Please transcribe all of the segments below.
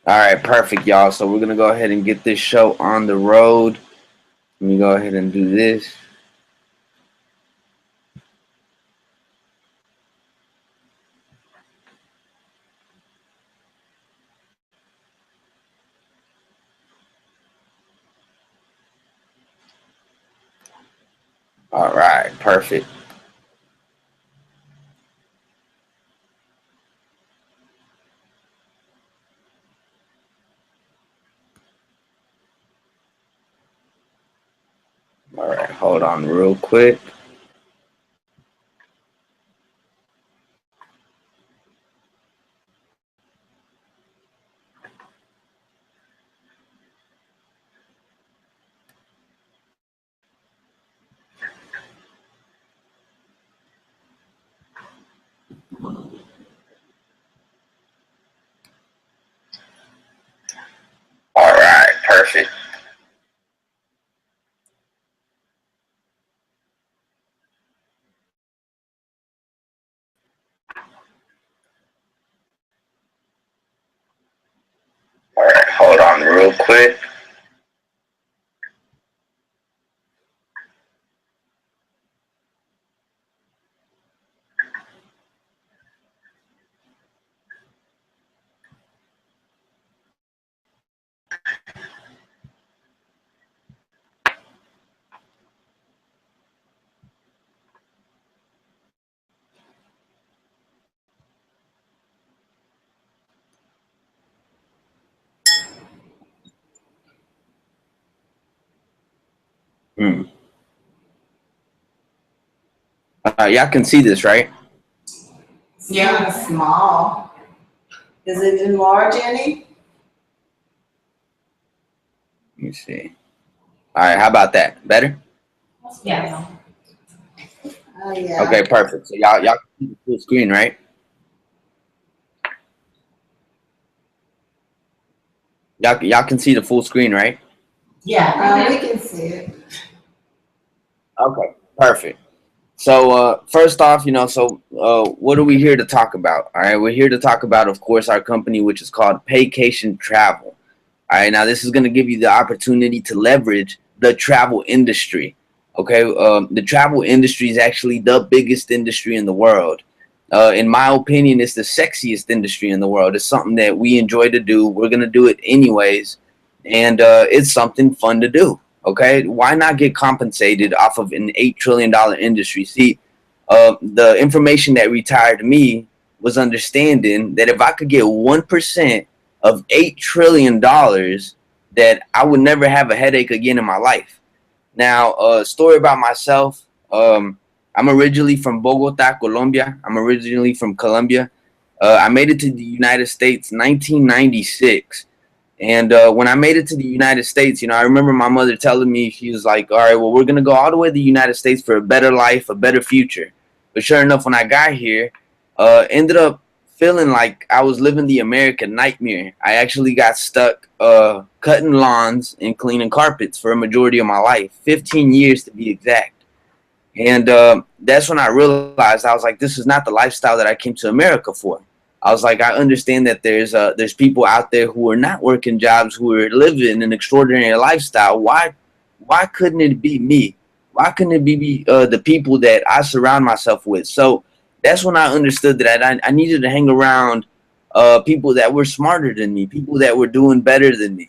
All right, perfect, y'all. So we're gonna go ahead and get this show on the road. Let me go ahead and do this. All right, perfect. All right, hold on real quick. All right, perfect. All right, hold on real quick. Hmm. Y'all can see this, right? Yeah, small. Is it enlarged any? Let me see. All right, how about that? Better? Yes. Oh, yeah. Okay, perfect. So y'all can see the full screen, right? Y'all can see the full screen, right? Yeah, we can see it. Okay, perfect. So first off, what are we here to talk about? All right, we're here to talk about, of course, our company, which is called Paycation Travel. All right, now this is going to give you the opportunity to leverage the travel industry. Okay, the travel industry is actually the biggest industry in the world. In my opinion, it's the sexiest industry in the world. It's something that we enjoy to do. We're going to do it anyways, and it's something fun to do. Okay, why not get compensated off of an $8 trillion industry? See, the information that retired me was understanding that if I could get 1% of $8 trillion, that I would never have a headache again in my life. Now, a story about myself. I'm originally from Bogota, Colombia. I'm originally from Colombia. I made it to the United States 1996. And when I made it to the United States, I remember my mother telling me, she was like, all right, well, we're going to go all the way to the United States for a better life, a better future. But sure enough, when I got here, ended up feeling like I was living the American nightmare. I actually got stuck cutting lawns and cleaning carpets for a majority of my life, 15 years to be exact. And that's when I realized, I was like, this is not the lifestyle that I came to America for. I was like, I understand that there's people out there who are not working jobs, who are living an extraordinary lifestyle. Why couldn't it be me? Why couldn't it be the people that I surround myself with? So that's when I understood that I needed to hang around people that were smarter than me, people that were doing better than me.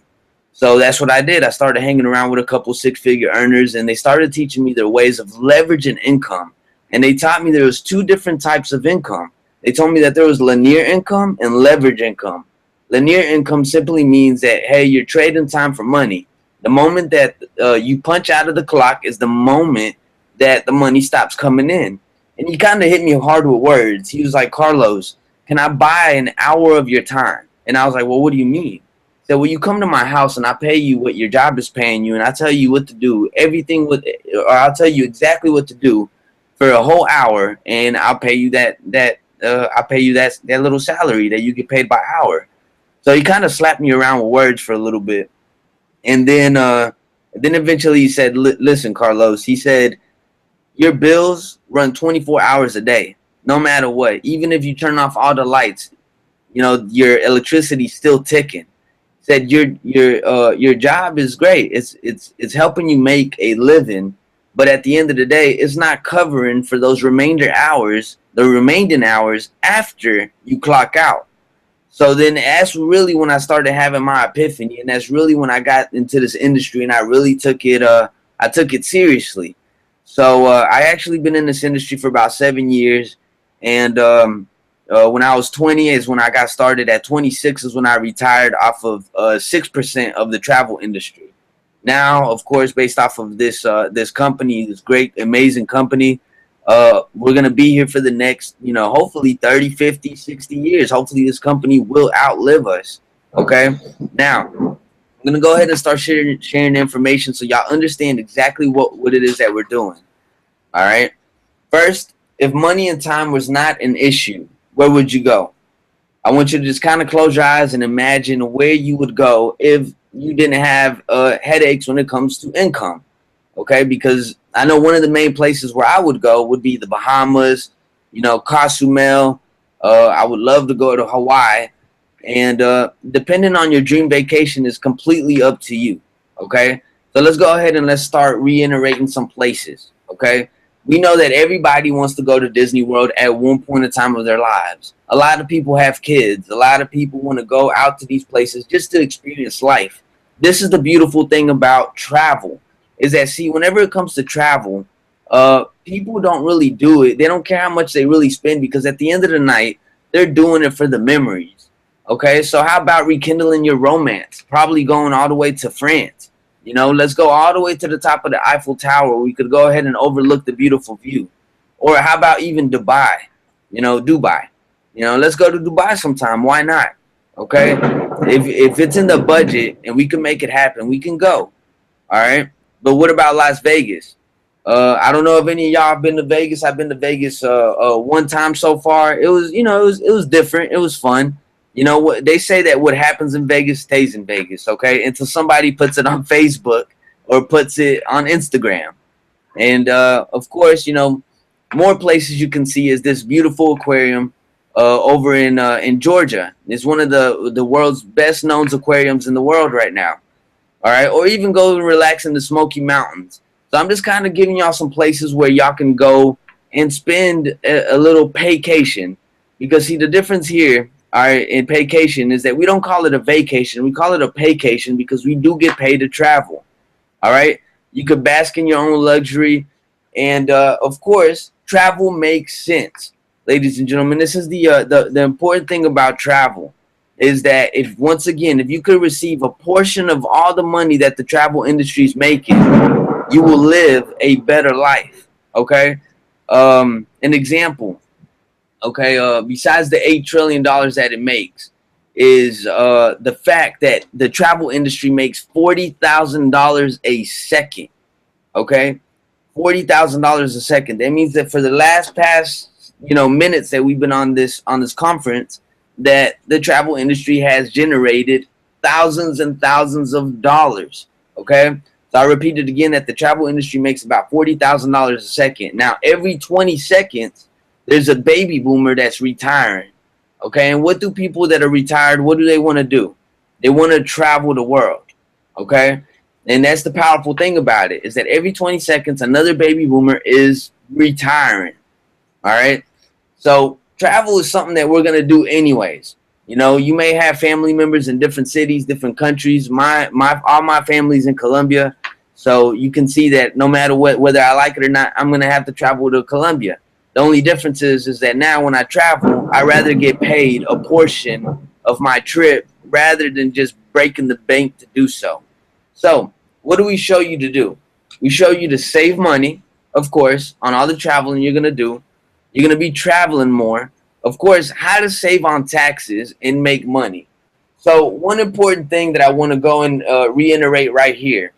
So that's what I did. I started hanging around with a couple six-figure earners, and they started teaching me their ways of leveraging income. And they taught me there was two different types of income. They told me that there was linear income and leverage income. Linear income simply means that, hey, you're trading time for money. The moment that you punch out of the clock is the moment that the money stops coming in. And he kind of hit me hard with words. He was like, Carlos, can I buy an hour of your time? And I was like, well, what do you mean? So when you come to my house and I pay you what your job is paying you, and I tell you what to do, everything with, or I'll tell you exactly what to do for a whole hour, and I'll pay you I'll pay you that little salary that you get paid by hour. So he kind of slapped me around with words for a little bit, and then eventually he said, "Listen, Carlos," he said, "your bills run 24 hours a day, no matter what. Even if you turn off all the lights, your electricity's still ticking. said your job is great. It's helping you make a living, but at the end of the day, it's not covering for those the remaining hours after you clock out. So then that's really when I started having my epiphany, and that's really when I got into this industry and I really took it seriously. So I actually been in this industry for about 7 years, and when I was 20 is when I got started. At 26 is when I retired off of 6% of the travel industry. Now, of course, based off of this company, this great, amazing company, we're going to be here for the next, hopefully 30, 50, 60 years. Hopefully this company will outlive us. Okay. Now, I'm going to go ahead and start sharing information so y'all understand exactly what it is that we're doing. All right. First, if money and time was not an issue, where would you go? I want you to just kind of close your eyes and imagine where you would go if you didn't have headaches when it comes to income. Okay, because I know one of the main places where I would go would be the Bahamas, Cozumel. I would love to go to Hawaii, and depending on your dream vacation is completely up to you. Okay, so let's go ahead and let's start reiterating some places. Okay, we know that everybody wants to go to Disney World at one point in time of their lives. A lot of people have kids. A lot of people want to go out to these places just to experience life. This is the beautiful thing about travel, is that, see, whenever it comes to travel, people don't really do it. They don't care how much they really spend, because at the end of the night, they're doing it for the memories. Okay, so how about rekindling your romance? Probably going all the way to France. Let's go all the way to the top of the Eiffel Tower. We could go ahead and overlook the beautiful view. Or how about even Dubai? Dubai. Let's go to Dubai sometime. Why not? Okay, if it's in the budget and we can make it happen, we can go. All right. But what about Las Vegas? I don't know if any of y'all have been to Vegas. I've been to Vegas one time so far. It was, it was different. It was fun. What they say, that what happens in Vegas stays in Vegas, okay? Until somebody puts it on Facebook or puts it on Instagram. And of course, more places you can see is this beautiful aquarium over in Georgia. It's one of the world's best known aquariums in the world right now. All right, or even go and relax in the Smoky Mountains. So I'm just kind of giving y'all some places where y'all can go and spend a little paycation. Because see, the difference here, all right, in paycation is that we don't call it a vacation. We call it a paycation because we do get paid to travel. All right, you could bask in your own luxury, and of course, travel makes sense, ladies and gentlemen. This is the important thing about travel, is that if you could receive a portion of all the money that the travel industry is making, you will live a better life. Okay, an example. Okay, besides the $8 trillion that it makes, is the fact that the travel industry makes $40,000 a second. Okay, $40,000 a second. That means that for the past minutes that we've been on this conference, that the travel industry has generated thousands and thousands of dollars. Okay, so I repeat it again, that the travel industry makes about $40,000 a second. Now, every 20 seconds, there's a baby boomer that's retiring. Okay, and what do people that are retired, what do they want to do? They want to travel the world. Okay, and that's the powerful thing about it, is that every 20 seconds, another baby boomer is retiring. All right, so travel is something that we're going to do anyways. You may have family members in different cities, different countries. All my family's in Colombia. So you can see that no matter whether I like it or not, I'm going to have to travel to Colombia. The only difference is that now when I travel, I rather get paid a portion of my trip rather than just breaking the bank to do so. So what do we show you to do? We show you to save money, of course, on all the traveling you're going to do. You're going to be traveling more. Of course, how to save on taxes and make money. So one important thing that I want to go and reiterate right here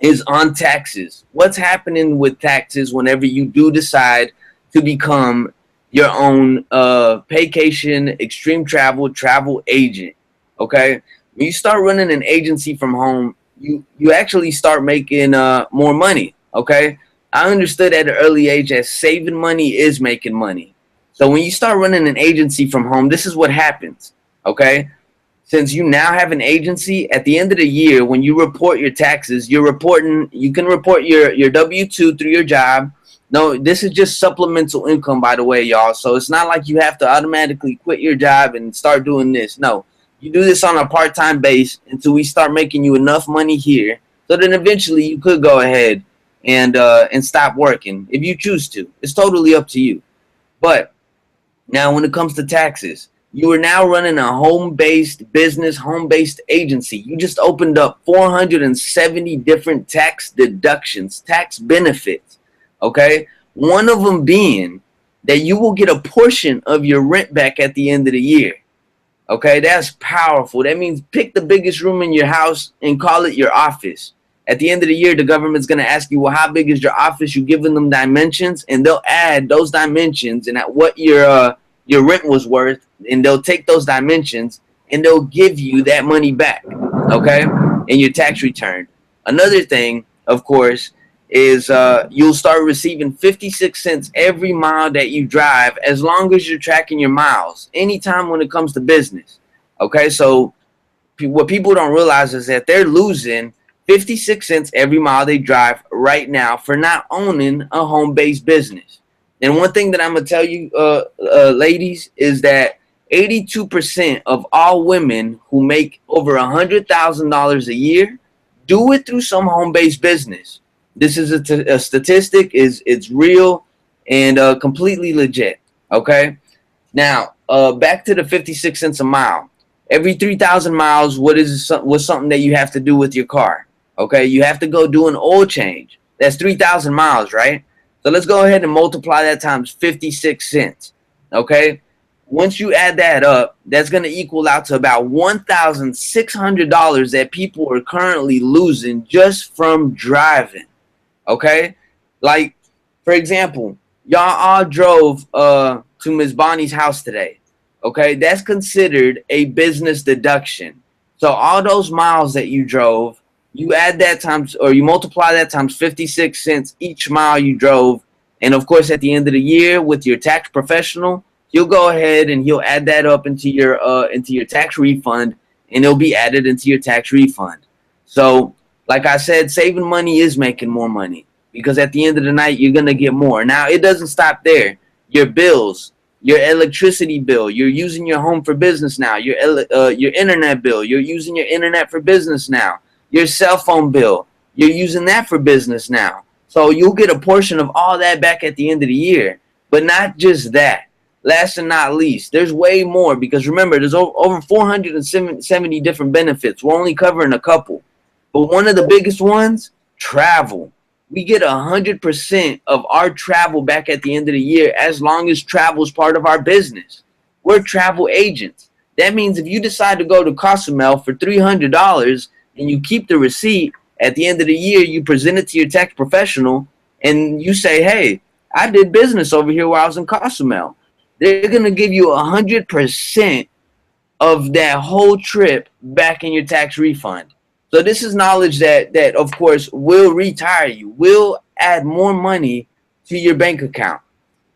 is on taxes. What's happening with taxes whenever you do decide to become your own Paycation extreme travel agent? Okay, when you start running an agency from home, you actually start making more money. Okay, I understood at an early age that saving money is making money. So when you start running an agency from home, this is what happens. Okay, since you now have an agency, at the end of the year, when you report your taxes, you can report your W-2 through your job. No, this is just supplemental income, by the way, y'all. So it's not like you have to automatically quit your job and start doing this. No, you do this on a part-time base until we start making you enough money here. So then eventually you could go ahead and stop working if you choose to. It's totally up to you. But now when it comes to taxes, you are now running a home-based business, home-based agency. You just opened up 470 different tax deductions, tax benefits, okay? One of them being that you will get a portion of your rent back at the end of the year, okay? That's powerful. That means pick the biggest room in your house and call it your office. At the end of the year, the government's going to ask you, well, how big is your office? You've given them dimensions, and they'll add those dimensions and at what your rent was worth, and they'll take those dimensions and they'll give you that money back, okay, in your tax return. Another thing, of course, is you'll start receiving 56 cents every mile that you drive, as long as you're tracking your miles, anytime when it comes to business, okay? So what people don't realize is that they're losing 56 cents every mile they drive right now for not owning a home-based business. And one thing that I'm going to tell you, ladies, is that 82% of all women who make over $100,000 a year do it through some home-based business. This is a statistic, it's real and completely legit, okay? Now, back to the 56 cents a mile. Every 3,000 miles, what's something that you have to do with your car? Okay, you have to go do an oil change. That's 3,000 miles, right? So let's go ahead and multiply that times 56 cents, okay? Once you add that up, that's going to equal out to about $1,600 that people are currently losing just from driving, okay? Like, for example, y'all all drove to Miss Bonnie's house today, okay? That's considered a business deduction. So all those miles that you drove, you add that times, or you multiply that times 56 cents each mile you drove. And of course, at the end of the year with your tax professional, he'll go ahead and he'll add that up into your tax refund, and it'll be added into your tax refund. So like I said, saving money is making more money, because at the end of the night, you're going to get more. Now, it doesn't stop there. Your bills, your electricity bill, you're using your home for business now. Your internet bill, you're using your internet for business now. Your cell phone bill, you're using that for business now. So you'll get a portion of all that back at the end of the year. But not just that. Last and not least, there's way more, because remember, there's over 470 different benefits. We're only covering a couple. But one of the biggest ones, travel. We get 100% of our travel back at the end of the year, as long as travel is part of our business. We're travel agents. That means if you decide to go to Cozumel for $300, and you keep the receipt, at the end of the year, you present it to your tax professional, and you say, hey, I did business over here while I was in Cozumel. They're going to give you 100% of that whole trip back in your tax refund. So this is knowledge that of course, will retire you, will add more money to your bank account.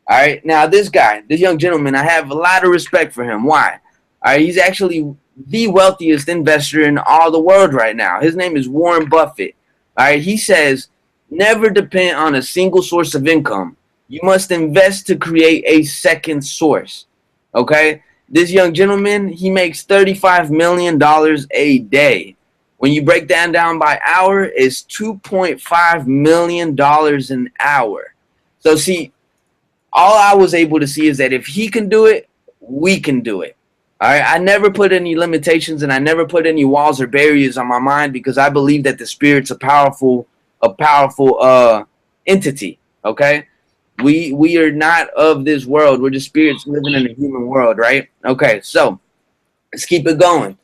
All right. Now, this young gentleman, I have a lot of respect for him. Why? All right. He's actually the wealthiest investor in all the world right now. His name is Warren Buffett. All right. He says, never depend on a single source of income. You must invest to create a second source. Okay. This young gentleman, he makes $35 million a day. When you break that down by hour, it's $2.5 million an hour. So see, all I was able to see is that if he can do it, we can do it. All right. I never put any limitations, and I never put any walls or barriers on my mind, because I believe that the spirit's a powerful entity. Okay. We are not of this world. We're just spirits living in a human world, right? Okay. So let's keep it going.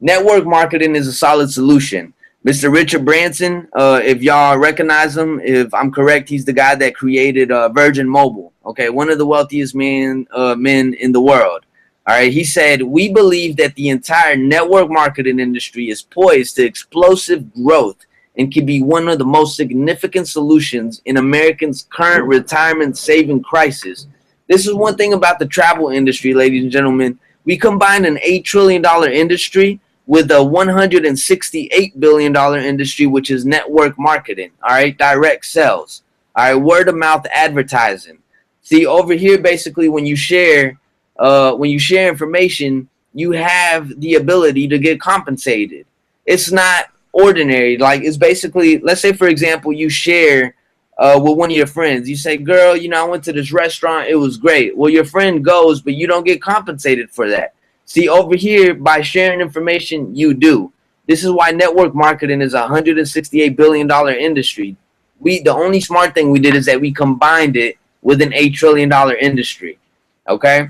Network marketing is a solid solution. Mr. Richard Branson, if y'all recognize him, if I'm correct, he's the guy that created Virgin Mobile. Okay, one of the wealthiest men in the world. All right, he said, we believe that the entire network marketing industry is poised to explosive growth and can be one of the most significant solutions in Americans' current retirement saving crisis. This is one thing about the travel industry, ladies and gentlemen. We combined an $8 trillion industry with a $168 billion industry, which is network marketing, all right, direct sales, all right, word of mouth advertising. See, over here, basically, when you share information, you have the ability to get compensated. It's not ordinary. Like, it's basically, let's say, for example, you share with one of your friends. You say, girl, I went to this restaurant. It was great. Well, your friend goes, but you don't get compensated for that. See, over here, by sharing information, you do. This is why network marketing is a $168 billion industry. The only smart thing we did is that we combined it with an $8 trillion industry. Okay?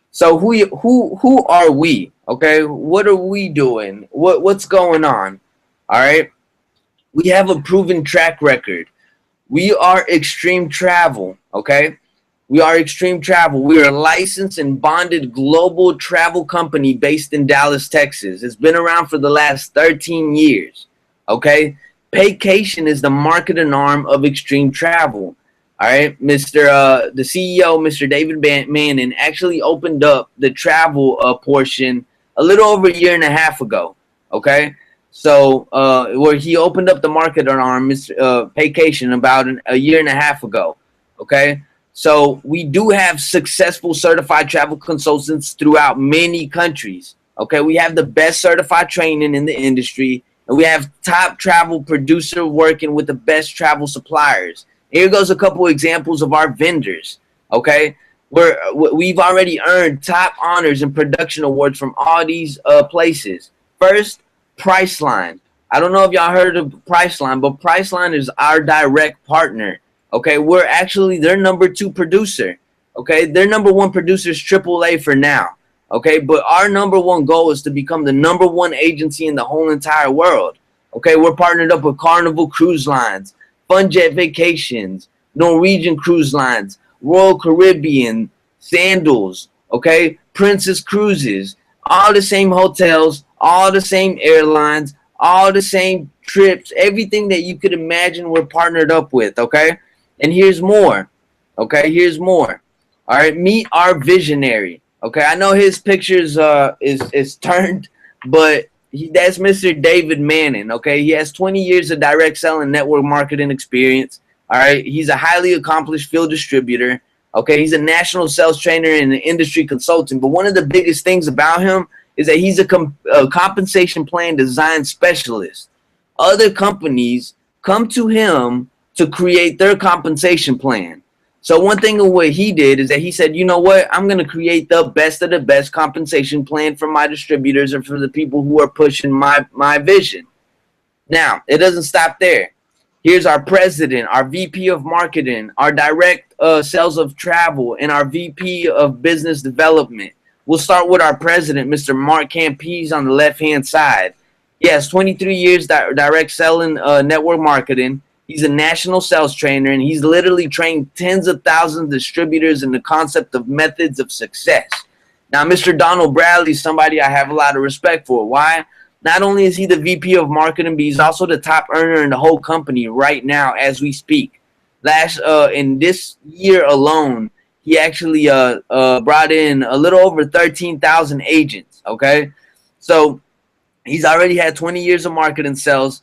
So who are we? Okay? What are we doing? What's going on? All right? We have a proven track record. We are Extreme Travel, okay? We are Extreme Travel. We are a licensed and bonded global travel company based in Dallas, Texas. It's been around for the last 13 years, okay? Paycation is the marketing arm of Extreme Travel, all right? The CEO, Mr. David Manning, actually opened up the travel portion a little over a year and a half ago, okay? So, where he opened up the market arm, Paycation, about a year and a half ago. Okay, so we do have successful certified travel consultants throughout many countries. Okay, we have the best certified training in the industry, and we have top travel producer working with the best travel suppliers. Here goes a couple examples of our vendors. Okay, we've already earned top honors and production awards from all these places. First, Priceline. I don't know if y'all heard of Priceline, but Priceline is our direct partner. Okay, we're actually their number 2 producer. Okay, their number 1 producer is AAA for now. Okay, but our number 1 goal is to become the number 1 agency in the whole entire world. Okay, we're partnered up with Carnival Cruise Lines, Funjet Vacations, Norwegian Cruise Lines, Royal Caribbean, Sandals, okay, Princess Cruises, all the same hotels, all the same airlines, all the same trips, everything that you could imagine we're partnered up with, okay? And here's more, okay? Here's more. All right, meet our visionary, okay? I know his pictures is turned, but that's Mr. David Manning, okay? He has 20 years of direct selling network marketing experience, all right? He's a highly accomplished field distributor, okay? He's a national sales trainer and an industry consultant, but one of the biggest things about him is that he's a compensation plan design specialist. Other companies come to him to create their compensation plan. So one thing of what he did is that he said, you know what, I'm going to create the best of the best compensation plan for my distributors and for the people who are pushing my vision. Now, it doesn't stop there. Here's our president, our VP of marketing, our direct sales of travel, and our VP of business development. We'll start with our president, Mr. Mark Campese, on the left-hand side. He has 23 years direct selling network marketing. He's a national sales trainer, and he's literally trained tens of thousands of distributors in the concept of methods of success. Now, Mr. Donald Bradley is somebody I have a lot of respect for. Why? Not only is he the VP of marketing, but he's also the top earner in the whole company right now as we speak. In this year alone, he actually brought in a little over 13,000 agents, okay? So he's already had 20 years of marketing sales.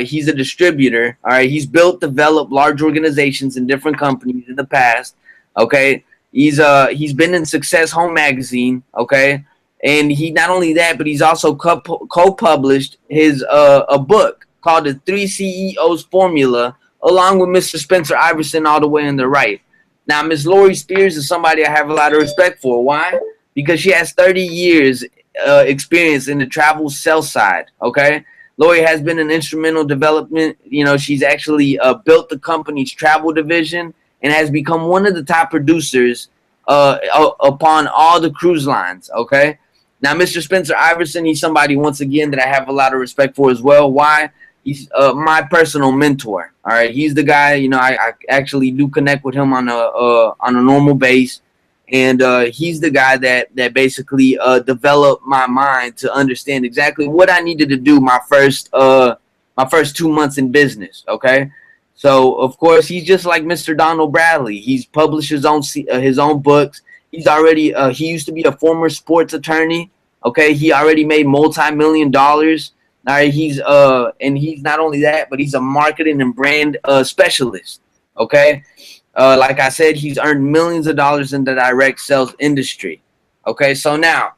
He's a distributor, all right? He's developed large organizations in different companies in the past, okay? He's been in Success Home Magazine, okay? And he not only that, but he's also co-published his a book called The 3 CEOs Formula, along with Mr. Spencer Iverson all the way on the right. Now, Ms. Lori Spears is somebody I have a lot of respect for. Why? Because she has 30 years experience in the travel sales side, okay? Lori has been an instrumental development. You know, she's actually built the company's travel division and has become one of the top producers upon all the cruise lines, okay? Now, Mr. Spencer Iverson, he's somebody, once again, that I have a lot of respect for as well. Why? He's my personal mentor. All right, he's the guy. You know, I actually do connect with him on a normal base, and he's the guy that basically developed my mind to understand exactly what I needed to do my first 2 months in business. Okay, so of course he's just like Mr. Donald Bradley. He's published his own books, He's already he used to be a former sports attorney. Okay, he already made multi-million dollars. All right, and he's not only that, but he's a marketing and brand specialist. Okay, like I said, he's earned millions of dollars in the direct sales industry. Okay, so now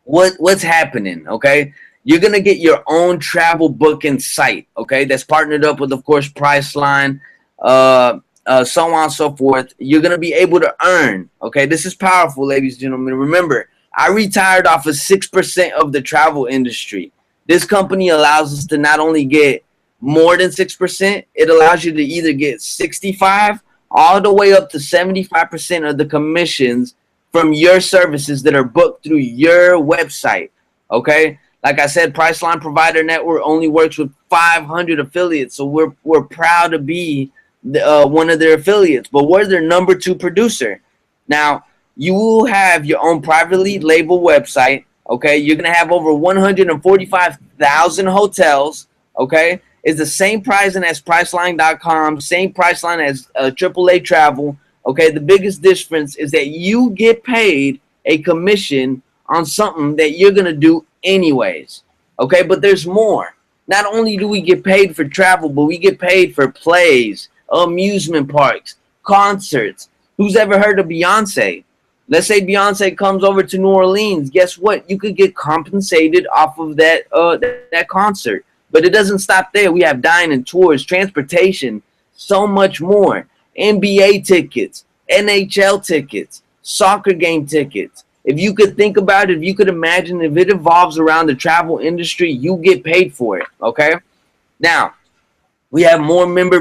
what's happening? Okay, you're gonna get your own travel booking site. Okay, that's partnered up with, of course, Priceline, so on and so forth. You're gonna be able to earn. Okay, this is powerful, ladies and gentlemen. Remember, I retired off of 6% of the travel industry. This company allows us to not only get more than 6%, it allows you to either get 65 all the way up to 75% of the commissions from your services that are booked through your website. Okay, like I said, Priceline Provider Network only works with 500 affiliates, so we're proud to be one of their affiliates, but we're their number 2 producer. Now, you will have your own privately labeled website. Okay, you're gonna have over 145,000 hotels. Okay, it's the same pricing as Priceline.com, same Priceline as AAA Travel. Okay, the biggest difference is that you get paid a commission on something that you're gonna do anyways. Okay, but there's more. Not only do we get paid for travel, but we get paid for plays, amusement parks, concerts. Who's ever heard of Beyonce? Let's say Beyonce comes over to New Orleans. Guess what? You could get compensated off of that concert. But it doesn't stop there. We have dining, tours, transportation, so much more. NBA tickets, NHL tickets, soccer game tickets. If you could think about it, if you could imagine, if it evolves around the travel industry, you get paid for it. Okay? Now, we have more member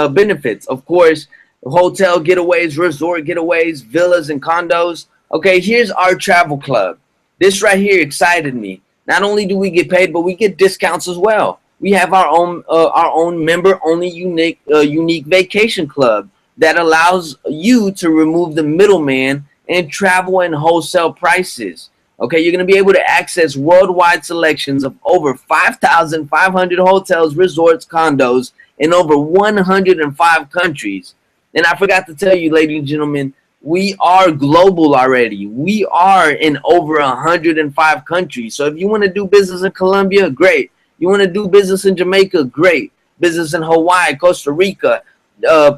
benefits. Of course, hotel getaways, resort getaways, villas, and condos. Okay, here's our travel club. This right here excited me. Not only do we get paid, but we get discounts as well. We have our own member-only unique vacation club that allows you to remove the middleman and travel and wholesale prices. Okay, you're going to be able to access worldwide selections of over 5,500 hotels, resorts, condos in over 105 countries. And I forgot to tell you, ladies and gentlemen, we are global already. We are in over 105 countries. So if you want to do business in Colombia, great. You want to do business in Jamaica, great. Business in Hawaii, Costa Rica,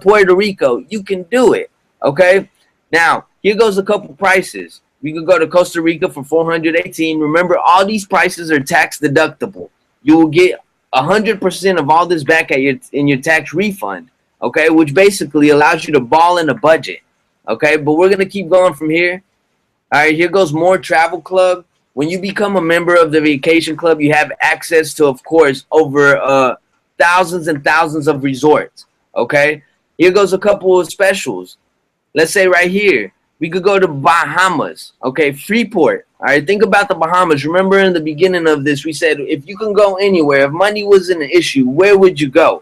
Puerto Rico, you can do it. Okay? Now, here goes a couple prices. We could go to Costa Rica for $418. Remember, all these prices are tax deductible. You will get 100% of all this back in your tax refund. Okay, which basically allows you to ball in a budget. Okay, but we're gonna keep going from here. All right, here goes more travel club. When you become a member of the vacation club, you have access to, of course, over thousands and thousands of resorts. Okay, here goes a couple of specials. Let's say right here, we could go to Bahamas. Okay, Freeport. All right, think about the Bahamas. Remember in the beginning of this, we said if you can go anywhere, if money wasn't an issue, where would you go?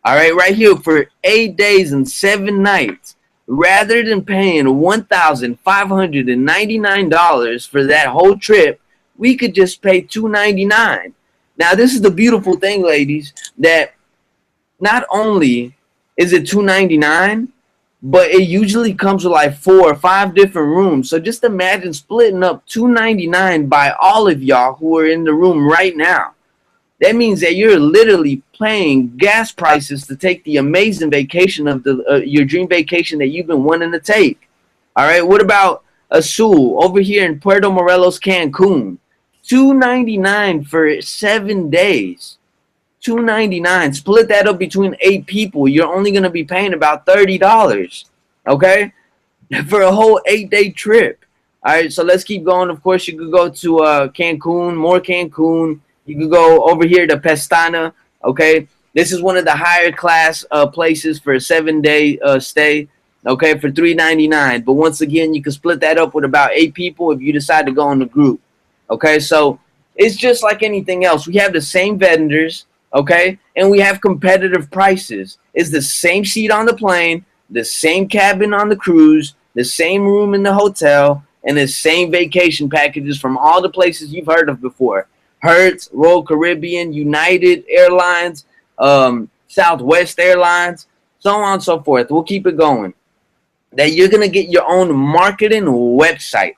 All right, right here for 8 days and 7 nights, rather than paying $1,599 for that whole trip, we could just pay $299. Now, this is the beautiful thing, ladies, that not only is it $299, but it usually comes with like 4 or 5 different rooms. So just imagine splitting up $299 by all of y'all who are in the room right now. That means that you're literally paying gas prices to take the amazing vacation of your dream vacation that you've been wanting to take. All right, what about Azul over here in Puerto Morelos, Cancun? $299 for 7 days. $299. Split that up between 8 people. You're only going to be paying about $30. Okay, for a whole 8-day trip. All right, so let's keep going. Of course, you could go to Cancun, more Cancun. You could go over here to Pestana, okay? This is one of the higher class places for a 7-day stay, okay, for $399. But once again, you can split that up with about 8 people if you decide to go in a group, okay? So it's just like anything else. We have the same vendors, okay? And we have competitive prices. It's the same seat on the plane, the same cabin on the cruise, the same room in the hotel, and the same vacation packages from all the places you've heard of before. Hertz, Royal Caribbean, United Airlines, Southwest Airlines, so on and so forth. We'll keep it going. that you're going to get your own marketing website.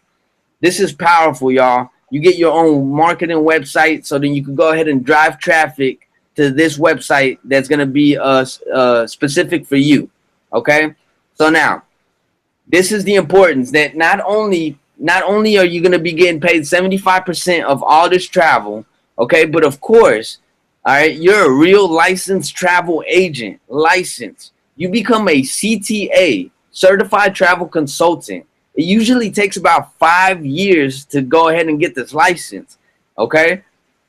This is powerful, y'all. You get your own marketing website, so then you can go ahead and drive traffic to this website that's going to be specific for you. Okay? So now, this is the importance that not only are you going to be getting paid 75% of all this travel, okay, but of course, all right, you're a real licensed travel agent, licensed. You become a CTA, certified travel consultant. It usually takes about 5 years to go ahead and get this license, okay?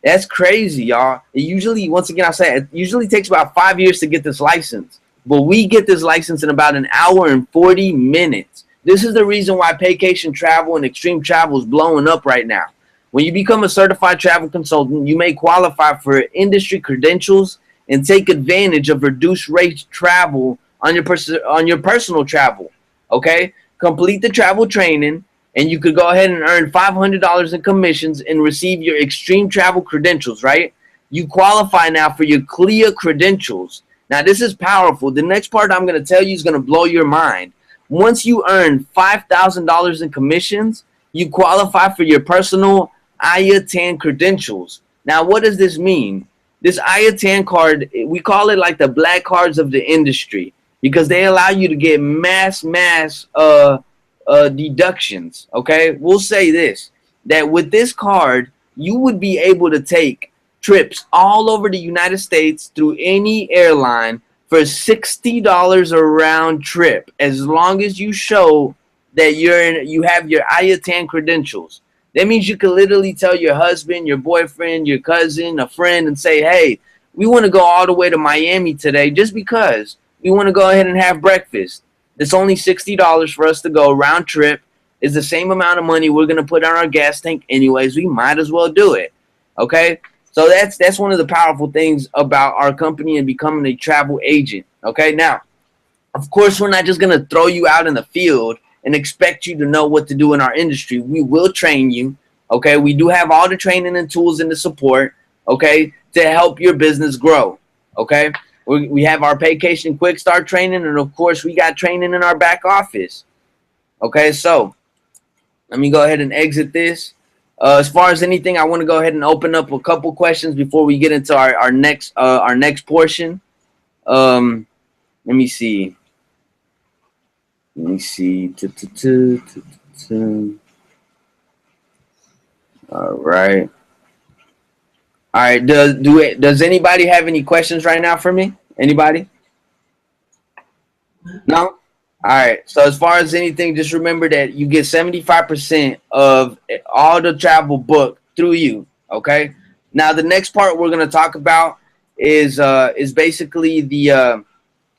That's crazy, y'all. It usually, once again, I say it usually takes about 5 years to get this license. But we get this license in about an hour and 40 minutes. This is the reason why Paycation Travel and Extreme Travel is blowing up right now. When you become a certified travel consultant, you may qualify for industry credentials and take advantage of reduced rate travel on your personal travel. Okay? Complete the travel training, and you could go ahead and earn $500 in commissions and receive your extreme travel credentials, right? You qualify now for your CLIA credentials. Now, this is powerful. The next part I'm going to tell you is going to blow your mind. Once you earn $5,000 in commissions, you qualify for your personal IATAN credentials. Now, what does this mean? This IATAN card, we call it like the black cards of the industry because they allow you to get mass deductions. Okay, we'll say this, that with this card, you would be able to take trips all over the United States through any airline for $60 a round trip, as long as you show that you have your IATAN credentials. That means you can literally tell your husband, your boyfriend, your cousin, a friend, and say, hey, we want to go all the way to Miami today just because we want to go ahead and have breakfast. It's only $60 for us to go round trip. It's the same amount of money we're going to put on our gas tank anyways. We might as well do it. Okay? So that's one of the powerful things about our company and becoming a travel agent. Okay? Now, of course, we're not just going to throw you out in the field and expect you to know what to do in our industry. We will train you. Okay? We do have all the training and tools and the support, okay, to help your business grow. Okay? We have our Paycation Quick Start training, and of course, we got training in our back office. Okay, so let me go ahead and exit this. As far as anything, I want to go ahead and open up a couple questions before we get into our next portion. Let me see. All right. All right. Does anybody have any questions right now for me? Anybody? No? All right. So as far as anything, just remember that you get 75% of all the travel booked through you. Okay. Now the next part we're gonna talk about is basically the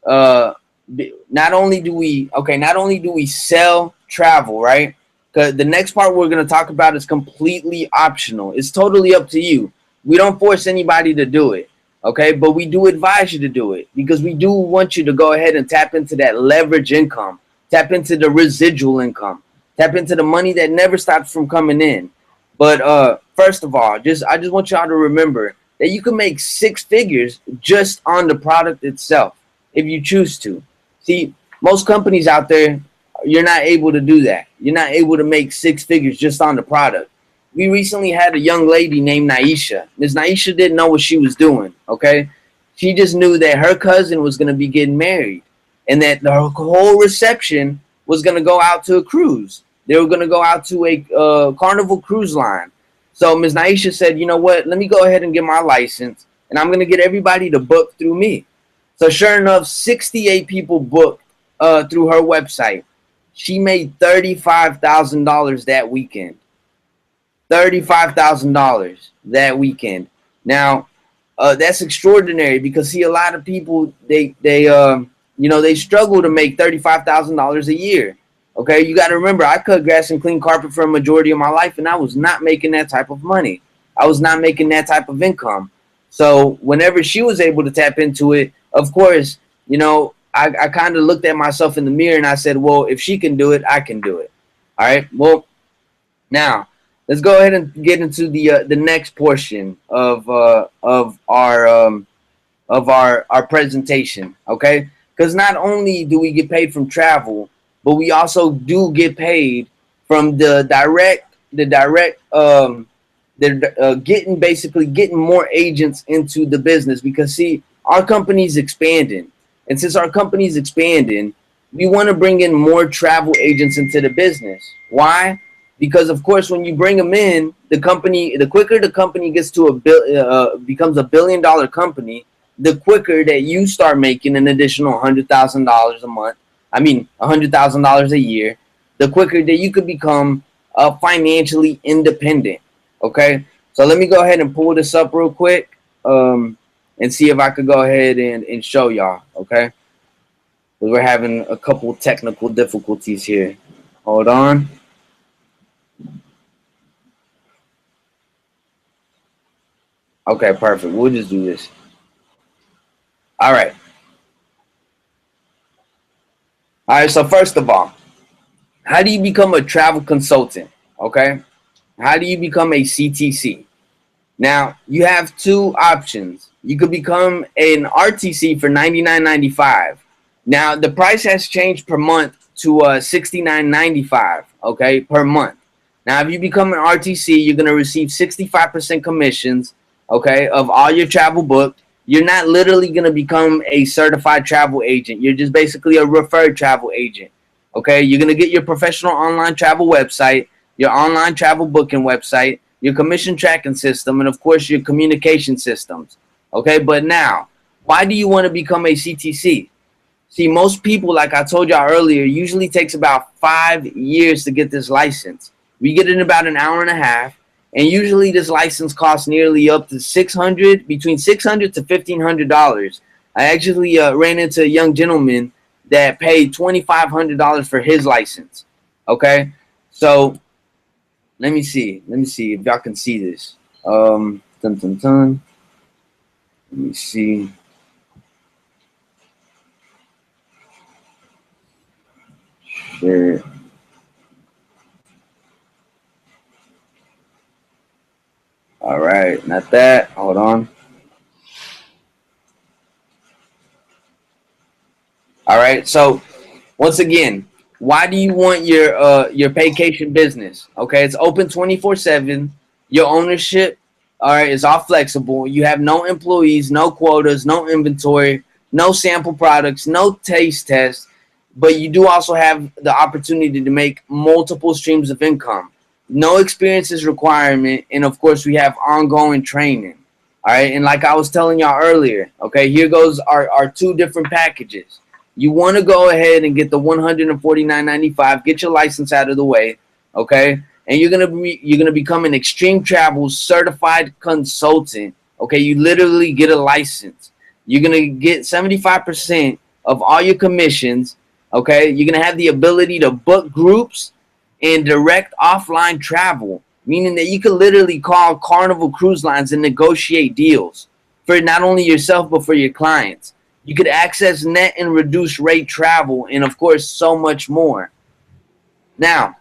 not only do we sell travel, right? Because the next part we're gonna talk about is completely optional. It's totally up to you. We don't force anybody to do it. Okay, but we do advise you to do it because we do want you to go ahead and tap into that leverage income, tap into the residual income, tap into the money that never stops from coming in. But first of all, I just want y'all to remember that you can make 6 figures just on the product itself if you choose to. See, most companies out there, you're not able to do that. You're not able to make 6 figures just on the product. We recently had a young lady named Naisha. Ms. Naisha didn't know what she was doing, okay? She just knew that her cousin was going to be getting married and that the whole reception was going to go out to a cruise. They were going to go out to a Carnival cruise line. So Ms. Naisha said, you know what, let me go ahead and get my license, and I'm going to get everybody to book through me. So sure enough, 68 people booked through her website. She made $35,000 that weekend. $35,000 that weekend. Now, that's extraordinary because see, a lot of people they struggle to make $35,000 a year. Okay, you got to remember, I cut grass and clean carpet for a majority of my life, and I was not making that type of money. I was not making that type of income. So whenever she was able to tap into it, of course, I kind of looked at myself in the mirror and I said, well, if she can do it, I can do it. All right. Well, now let's go ahead and get into the next portion of our presentation. Okay, because not only do we get paid from travel, but we also do get paid from getting basically getting more agents into the business, because see, our company's expanding, and since our company's expanding, we want to bring in more travel agents into the business. Why? Because of course, when you bring them in, the quicker the company gets to becomes $1 billion company, the quicker that you start making an additional $100,000 a month. I mean, $100,000 a year. The quicker that you could become financially independent. Okay, so let me go ahead and pull this up real quick, and see if I could go ahead and show y'all. Okay, because we're having a couple technical difficulties here. Hold on. Okay, perfect. We'll just do this. All right. All right. So first of all, how do you become a travel consultant? Okay. How do you become a CTC? Now, you have two options. You could become an RTC for $99.95. Now, the price has changed per month to $69.95, okay, per month. Now, if you become an RTC, you're going to receive 65% commissions, okay, of all your travel booked. You're not literally going to become a certified travel agent. You're just basically a referred travel agent, okay? You're going to get your professional online travel website, your online travel booking website, your commission tracking system, and of course your communication systems. Okay, but now, why do you want to become a CTC? See, most people, like I told y'all earlier, usually takes about 5 years to get this license. We get it in about an hour and a half, and usually this license costs nearly up to between $600 to $1,500. I actually ran into a young gentleman that paid $2,500 for his license. Okay, so let me see if y'all can see this. Dun, dun, dun. Let me see. Sure. All right, not that. Hold on. All right, so once again, why do you want your Paycation business? Okay, it's open 24/7. Your ownership, all right, is all flexible. You have no employees, no quotas, no inventory, no sample products, no taste tests, but you do also have the opportunity to make multiple streams of income. No experiences requirement, and of course, we have ongoing training. All right, and like I was telling y'all earlier, okay, here goes our two different packages. You want to go ahead and get the $149.95, get your license out of the way, okay? And you're gonna become an extreme travel certified consultant. Okay, you literally get a license. You're gonna get 75% of all your commissions. Okay, you're gonna have the ability to book groups and direct offline travel, meaning that you can literally call Carnival Cruise Lines and negotiate deals for not only yourself but for your clients. You could access net and reduced rate travel, and of course, so much more. Now,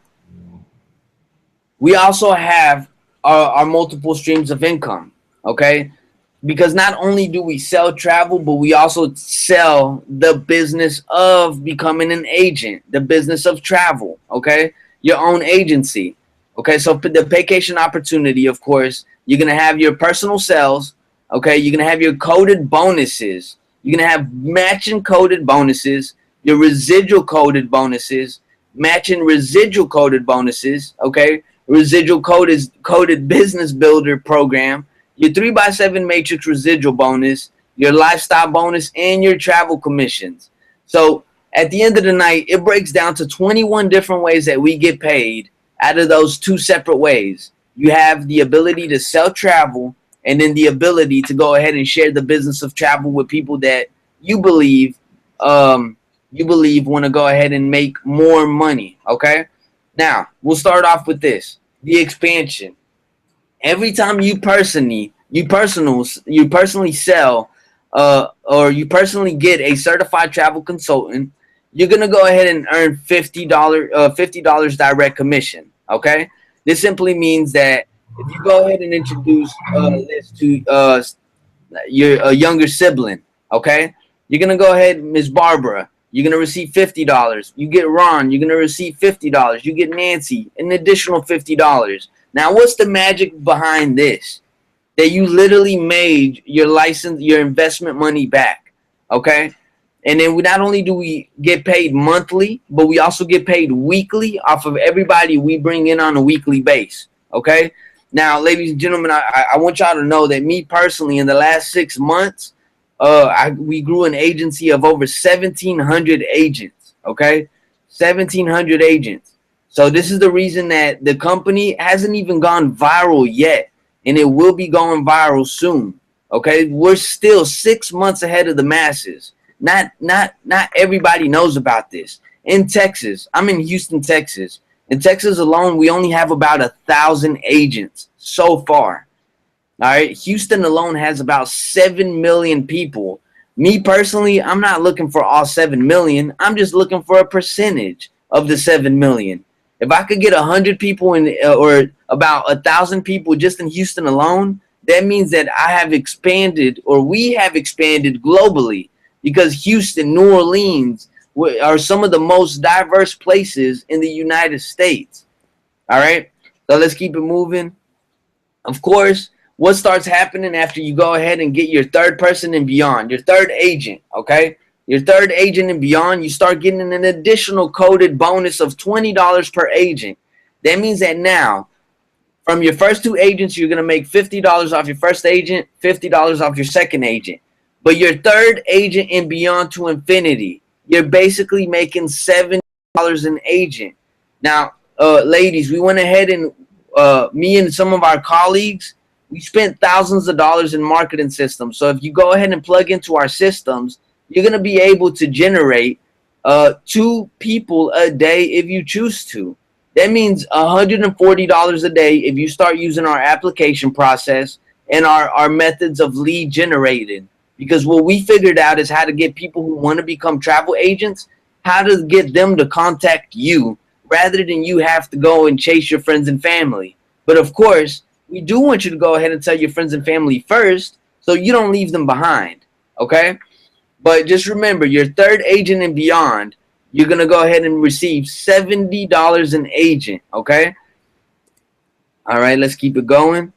we also have our multiple streams of income, okay? Because not only do we sell travel, but we also sell the business of becoming an agent, the business of travel, okay? Your own agency, okay? So the Paycation opportunity, of course, you're going to have your personal sales, okay? You're going to have your coded bonuses. You're going to have matching coded bonuses, your residual coded bonuses, matching residual coded bonuses, okay? Residual code is coded business builder program, your 3x7 matrix residual bonus, your lifestyle bonus, and your travel commissions. So at the end of the night, it breaks down to 21 different ways that we get paid out of those two separate ways. You have the ability to sell travel, and then the ability to go ahead and share the business of travel with people that you believe want to go ahead and make more money. Okay, now we'll start off with this: the expansion. Every time you personally sell or you personally get a certified travel consultant, you're gonna go ahead and earn $50 direct commission. Okay, this simply means that if you go ahead and introduce this to your younger sibling, okay, you're gonna go ahead, Miss Barbara. you're going to receive $50. You get Ron, you're going to receive $50. You get Nancy, an additional $50. Now, what's the magic behind this? That you literally made your license, your investment money back, okay? And then we not only do we get paid monthly, but we also get paid weekly off of everybody we bring in on a weekly base, okay? Now, ladies and gentlemen, I want y'all to know that me personally, in the last 6 months, we grew an agency of over 1,700 agents, okay? 1,700 agents. So this is the reason that the company hasn't even gone viral yet, and it will be going viral soon, okay? We're still 6 months ahead of the masses. Not everybody knows about this. In Texas, I'm in Houston, Texas. In Texas alone, we only have about 1,000 agents so far. All right, Houston alone has about 7 million people. Me personally, I'm not looking for all 7 million. I'm just looking for a percentage of the 7 million. If I could get 100 people in, or about 1,000 people just in Houston alone, that means that I have expanded, or we have expanded globally, because Houston, New Orleans are some of the most diverse places in the United States. All right, so let's keep it moving. Of course, what starts happening after you go ahead and get your third person and beyond, your third agent, okay? Your third agent and beyond, you start getting an additional coded bonus of $20 per agent. That means that now, from your first 2 agents, you're going to make $50 off your first agent, $50 off your second agent. But your third agent and beyond to infinity, you're basically making $70 an agent. Now, ladies, we went ahead and me and some of our colleagues, we spent thousands of dollars in marketing systems. So if you go ahead and plug into our systems, you're going to be able to generate 2 people a day if you choose to. That means $140 a day if you start using our application process and our methods of lead generating. Because what we figured out is how to get people who want to become travel agents, how to get them to contact you rather than you have to go and chase your friends and family. But of course, we do want you to go ahead and tell your friends and family first so you don't leave them behind, okay? But just remember, your third agent and beyond, you're going to go ahead and receive $70 an agent, okay? All right, let's keep it going.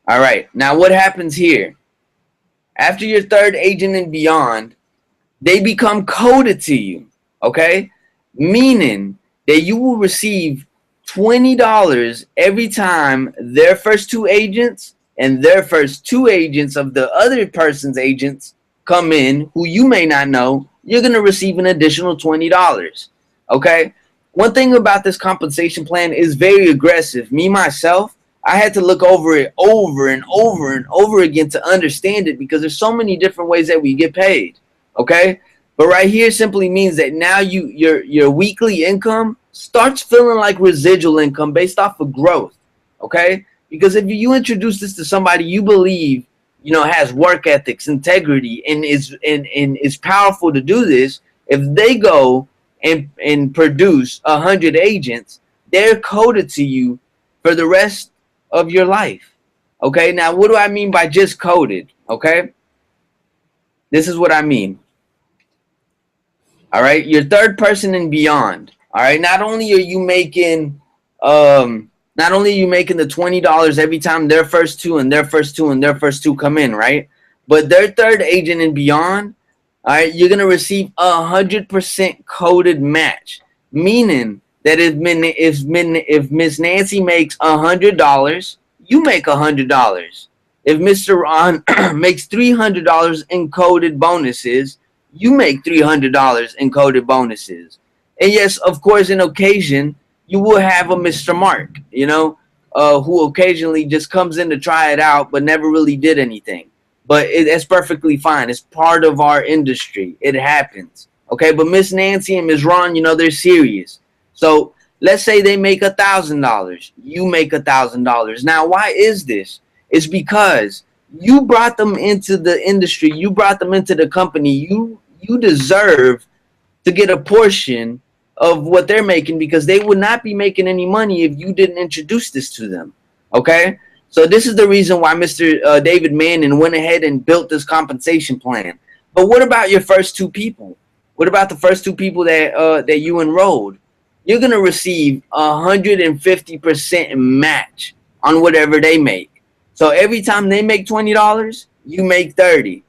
All right, now what happens here? After your third agent and beyond, they become coded to you, okay? Meaning that you will receive $20 every time their first 2 agents and their first 2 agents of the other person's agents come in, who you may not know. You're going to receive an additional $20, okay? One thing about this compensation plan is very aggressive. Me, myself, I had to look over it over and over and over again to understand it, because there's so many different ways that we get paid, okay? But right here simply means that now your weekly income starts feeling like residual income based off of growth, okay? Because if you introduce this to somebody you believe, you know, has work ethics, integrity, and is powerful to do this, if they go and produce 100 agents, they're coded to you for the rest of your life, okay? Now, what do I mean by just coded, okay? This is what I mean. All right, your third person and beyond. All right, not only are you making the $20 every time their first 2 and their first 2 and their first 2 come in, right? But their third agent and beyond, all right, you're gonna receive 100% coded match, meaning that if Miss Nancy makes $100, you make $100. If Mr. Ron makes $300 in coded bonuses, you make $300 in coded bonuses. And yes, of course, in occasion, you will have a Mr. Mark, you know, who occasionally just comes in to try it out, but never really did anything. But that's perfectly fine. It's part of our industry. It happens. Okay, but Miss Nancy and Ms. Ron, you know, they're serious. So let's say they make $1,000. You make $1,000. Now, why is this? It's because you brought them into the industry. You brought them into the company. You deserve to get a portion of what they're making, because they would not be making any money if you didn't introduce this to them, okay? So this is the reason why Mr. David Manning went ahead and built this compensation plan. But what about your first 2 people? What about the first two people that you enrolled? You're gonna receive 150% match on whatever they make. So every time they make $20, you make 30.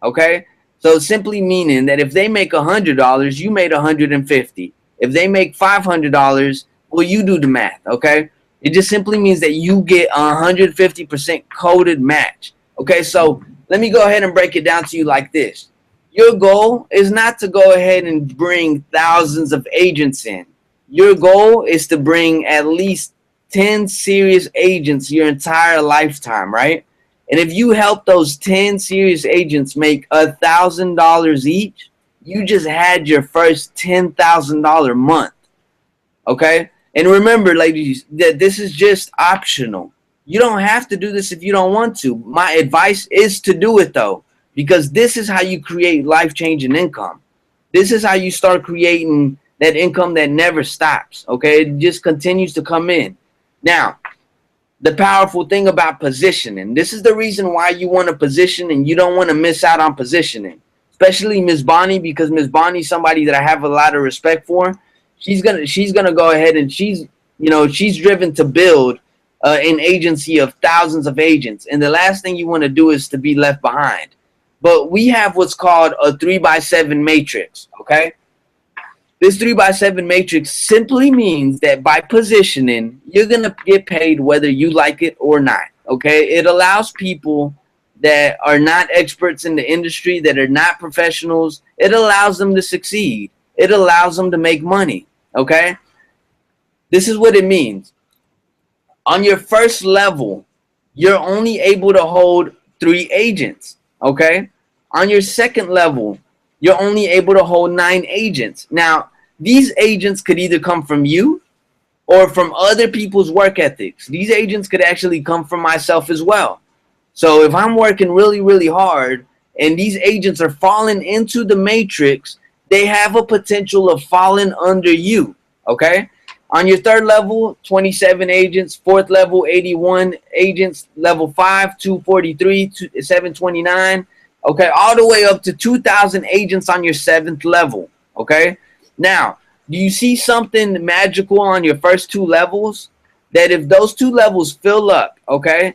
Okay, so simply meaning that if they make $100, you made 150. If they make $500, well, you do the math. Okay, it just simply means that you get 150% coded match. Okay, so let me go ahead and break it down to you like this. Your goal is not to go ahead and bring thousands of agents in. Your goal is to bring at least 10 serious agents your entire lifetime, right? And if you help those 10 serious agents make $1,000 each, you just had your first $10,000 month. Okay? And remember, ladies, that this is just optional. You don't have to do this if you don't want to. My advice is to do it though, because this is how you create life-changing income. This is how you start creating that income that never stops. Okay? It just continues to come in. Now, the powerful thing about positioning. This is the reason why you want to position and you don't want to miss out on positioning. Especially Miss Bonnie, because Miss Bonnie's somebody that I have a lot of respect for. She's gonna go ahead and she's driven to build an agency of thousands of agents. And the last thing you want to do is to be left behind. But we have what's called a 3x7 matrix. Okay. This 3x7 matrix simply means that by positioning, you're going to get paid whether you like it or not. Okay. It allows people that are not experts in the industry, that are not professionals, it allows them to succeed. It allows them to make money. Okay. This is what it means. On your first level, you're only able to hold 3 agents. Okay. On your second level, you're only able to hold 9 agents. Now, these agents could either come from you or from other people's work ethics. These agents could actually come from myself as well. So if I'm working really, really hard and these agents are falling into the matrix, they have a potential of falling under you. Okay. On your third level, 27 agents, fourth level, 81 agents, level 5, 243, 729. Okay. All the way up to 2,000 agents on your 7th level. Okay. Now, do you see something magical on your first 2 levels? That if those 2 levels fill up, okay,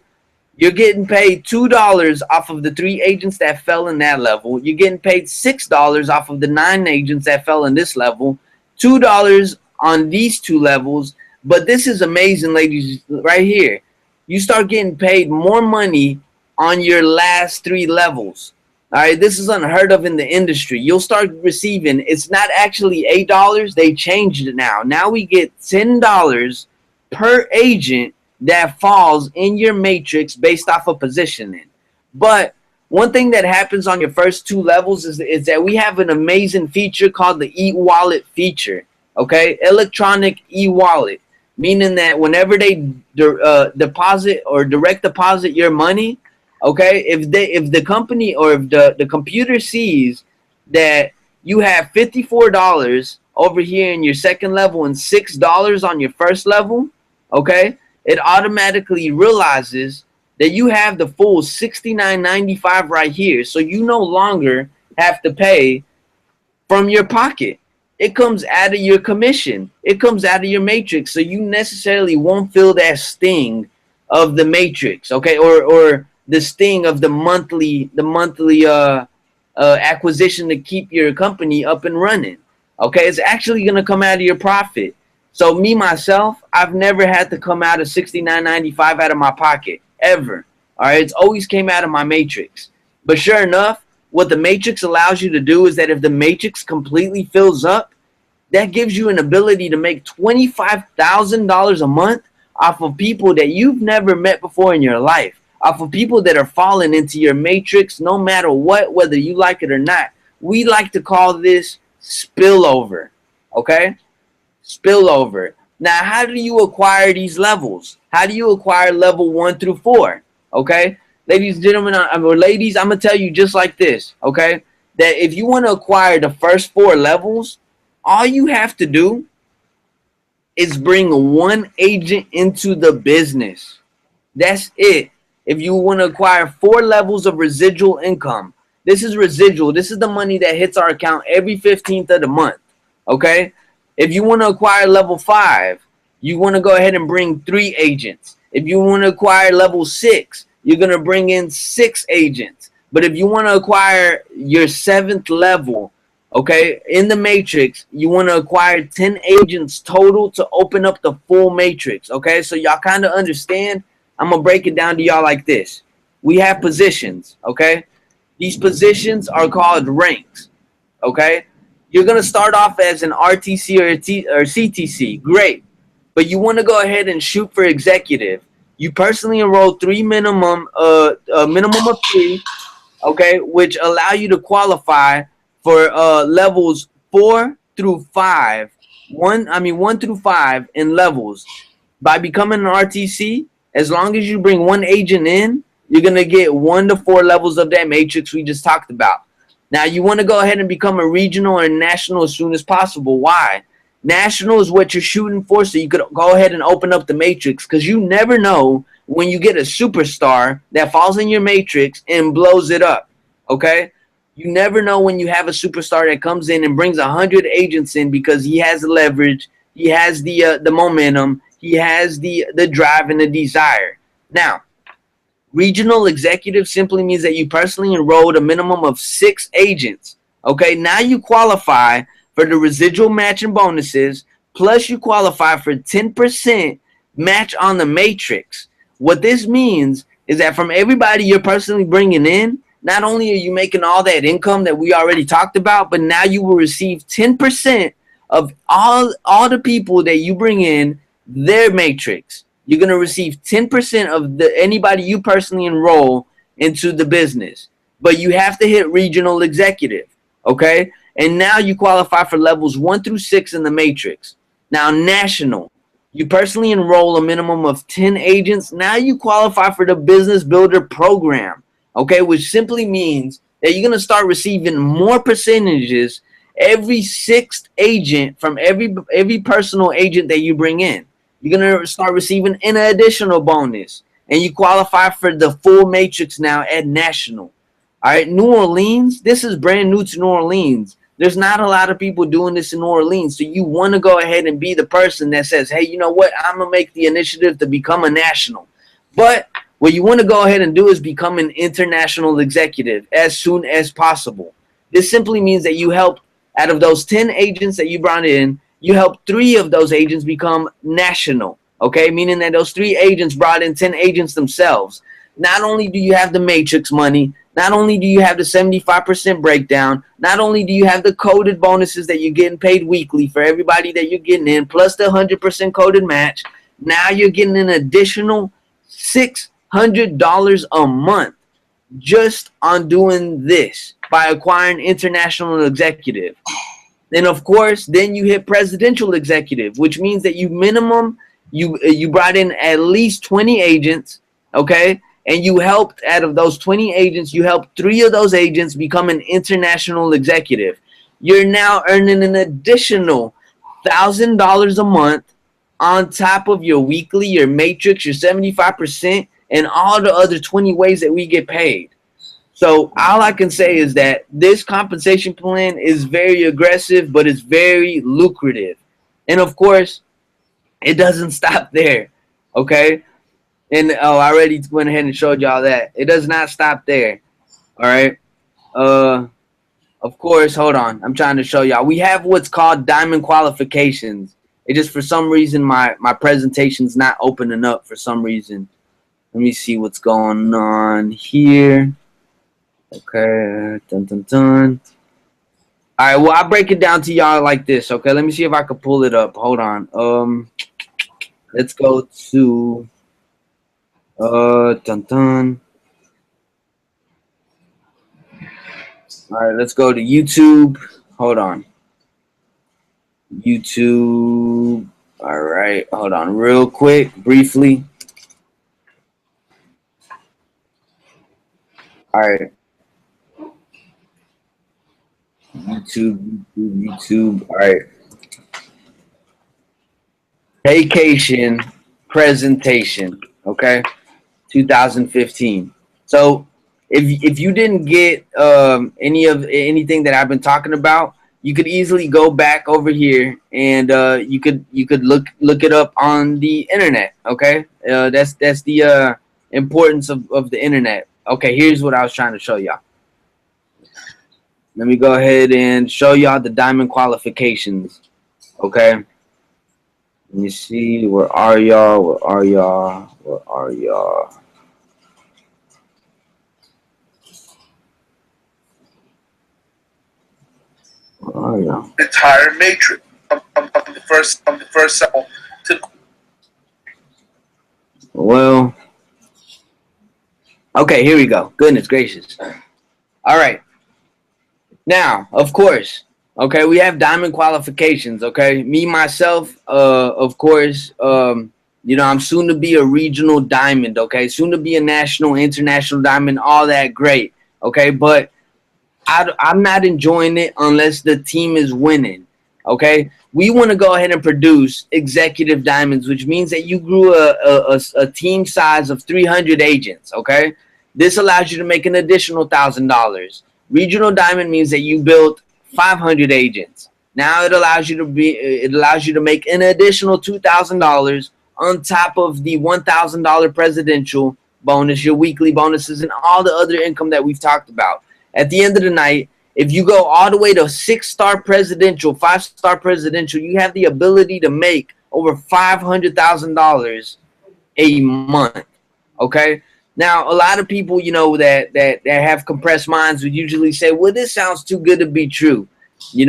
you're getting paid $2 off of the 3 agents that fell in that level. You're getting paid $6 off of the 9 agents that fell in this level. $2 on these 2 levels. But this is amazing, ladies, right here. You start getting paid more money on your last 3 levels. All right, this is unheard of in the industry. You'll start receiving, it's not actually $8. They changed it now. Now we get $10 per agent that falls in your matrix based off of positioning. But one thing that happens on your first 2 levels is that we have an amazing feature called the e-wallet feature. Okay, electronic e-wallet, meaning that whenever they deposit or direct deposit your money, okay, if the company or if the computer sees that you have $54 over here in your second level and $6 on your first level, okay, it automatically realizes that you have the full $69.95 right here. So you no longer have to pay from your pocket. It comes out of your commission. It comes out of your matrix. So you necessarily won't feel that sting of the matrix, okay, or the sting of the monthly acquisition to keep your company up and running. Okay, it's actually going to come out of your profit. So me, myself, I've never had to come out of $69.95 out of my pocket, ever. All right, it's always came out of my matrix. But sure enough, what the matrix allows you to do is that if the matrix completely fills up, that gives you an ability to make $25,000 a month off of people that you've never met before in your life, off of people that are falling into your matrix no matter what, whether you like it or not. We like to call this spillover, okay? Spillover. Now, how do you acquire these levels? How do you acquire level 1 through 4? Okay, ladies and gentlemen, or ladies, I'm going to tell you just like this, okay, that if you want to acquire the first 4 levels, all you have to do is bring 1 agent into the business. That's it. If you want to acquire 4 levels of residual income, This is residual. This is the money that hits our account every 15th of the month. Okay? If you want to acquire level 5, you want to go ahead and bring 3 agents. If you want to acquire level 6, you're going to bring in 6 agents. But if you want to acquire your 7th level, okay, in the matrix, you want to acquire 10 agents total to open up the full matrix. Okay, so y'all kind of understand. I'm going to break it down to y'all like this. We have positions, okay? These positions are called ranks, okay? You're going to start off as an RTC or CTC. Great. But you want to go ahead and shoot for executive. You personally enroll a minimum of 3, okay, which allow you to qualify for levels 4 through 5. 1 through 5 in levels. By becoming an RTC, as long as you bring 1 agent in, you're going to get 1 to 4 levels of that matrix we just talked about. Now, you want to go ahead and become a regional or national as soon as possible. Why? National is what you're shooting for, so you could go ahead and open up the matrix, because you never know when you get a superstar that falls in your matrix and blows it up, okay? You never know when you have a superstar that comes in and brings 100 agents in because he has the leverage, he has the momentum, he has the drive and the desire. Now, regional executive simply means that you personally enrolled a minimum of 6 agents. Okay, now you qualify for the residual matching bonuses, plus you qualify for 10% match on the matrix. What this means is that from everybody you're personally bringing in, not only are you making all that income that we already talked about, but now you will receive 10% of all the people that you bring in, their matrix. You're going to receive 10% of anybody you personally enroll into the business. But you have to hit regional executive, okay? And now you qualify for levels 1 through 6 in the matrix. Now, national. You personally enroll a minimum of 10 agents. Now you qualify for the business builder program, okay? Which simply means that you're going to start receiving more percentages every 6th agent from every personal agent that you bring in. You're going to start receiving an additional bonus. And you qualify for the full matrix now at national. All right, New Orleans, this is brand new to New Orleans. There's not a lot of people doing this in New Orleans. So you want to go ahead and be the person that says, hey, you know what? I'm going to make the initiative to become a national. But what you want to go ahead and do is become an international executive as soon as possible. This simply means that you help, out of those 10 agents that you brought in, you help 3 of those agents become national, okay? Meaning that those 3 agents brought in 10 agents themselves. Not only do you have the matrix money, not only do you have the 75% breakdown, not only do you have the coded bonuses that you're getting paid weekly for everybody that you're getting in, plus the 100% coded match, now you're getting an additional $600 a month just on doing this by acquiring international executive. Then, of course, then you hit presidential executive, which means that you brought in at least 20 agents, okay? And you helped, out of those 20 agents, you helped 3 of those agents become an international executive. You're now earning an additional $1,000 a month on top of your weekly, your matrix, your 75%, and all the other 20 ways that we get paid. So all I can say is that this compensation plan is very aggressive, but it's very lucrative. And of course, it doesn't stop there, okay? And I already went ahead and showed y'all that. It does not stop there, all right? Of course, hold on. I'm trying to show y'all. We have what's called diamond qualifications. It just, for some reason, my presentation's not opening up for some reason. Let me see what's going on here. Okay, dun dun dun. All right, well, I'll break it down to y'all like this. Okay, let me see if I can pull it up. Hold on. Let's go to dun dun. All right, let's go to YouTube. Hold on. YouTube. All right, hold on, real quick, briefly. All right. YouTube. All right. Paycation presentation. Okay. 2015. So if you didn't get anything that I've been talking about, you could easily go back over here and you could look it up on the internet. Okay, that's the importance of the internet. Okay, here's what I was trying to show y'all. Let me go ahead and show y'all the diamond qualifications. Okay, let me see, where are y'all? Where are y'all? Where are y'all? Oh yeah. Entire matrix from the first cell to. Well, okay, here we go. Goodness gracious. All right. Now, of course, okay, we have diamond qualifications. Okay, me myself, of course, I'm soon to be a regional diamond. Okay, soon to be a national, international diamond. All that great. Okay, but I'm not enjoying it unless the team is winning. Okay, we want to go ahead and produce executive diamonds, which means that you grew a team size of 300 agents. Okay, this allows you to make an additional $1,000. Regional diamond means that you built 500 agents. Now it allows you to make an additional $2,000 on top of the $1,000 presidential bonus, your weekly bonuses, and all the other income that we've talked about. At the end of the night, if you go all the way to 6-star presidential, 5-star presidential, you have the ability to make over $500,000 a month. Okay. Now, a lot of people, that have compressed minds would usually say, well, this sounds too good to be true. In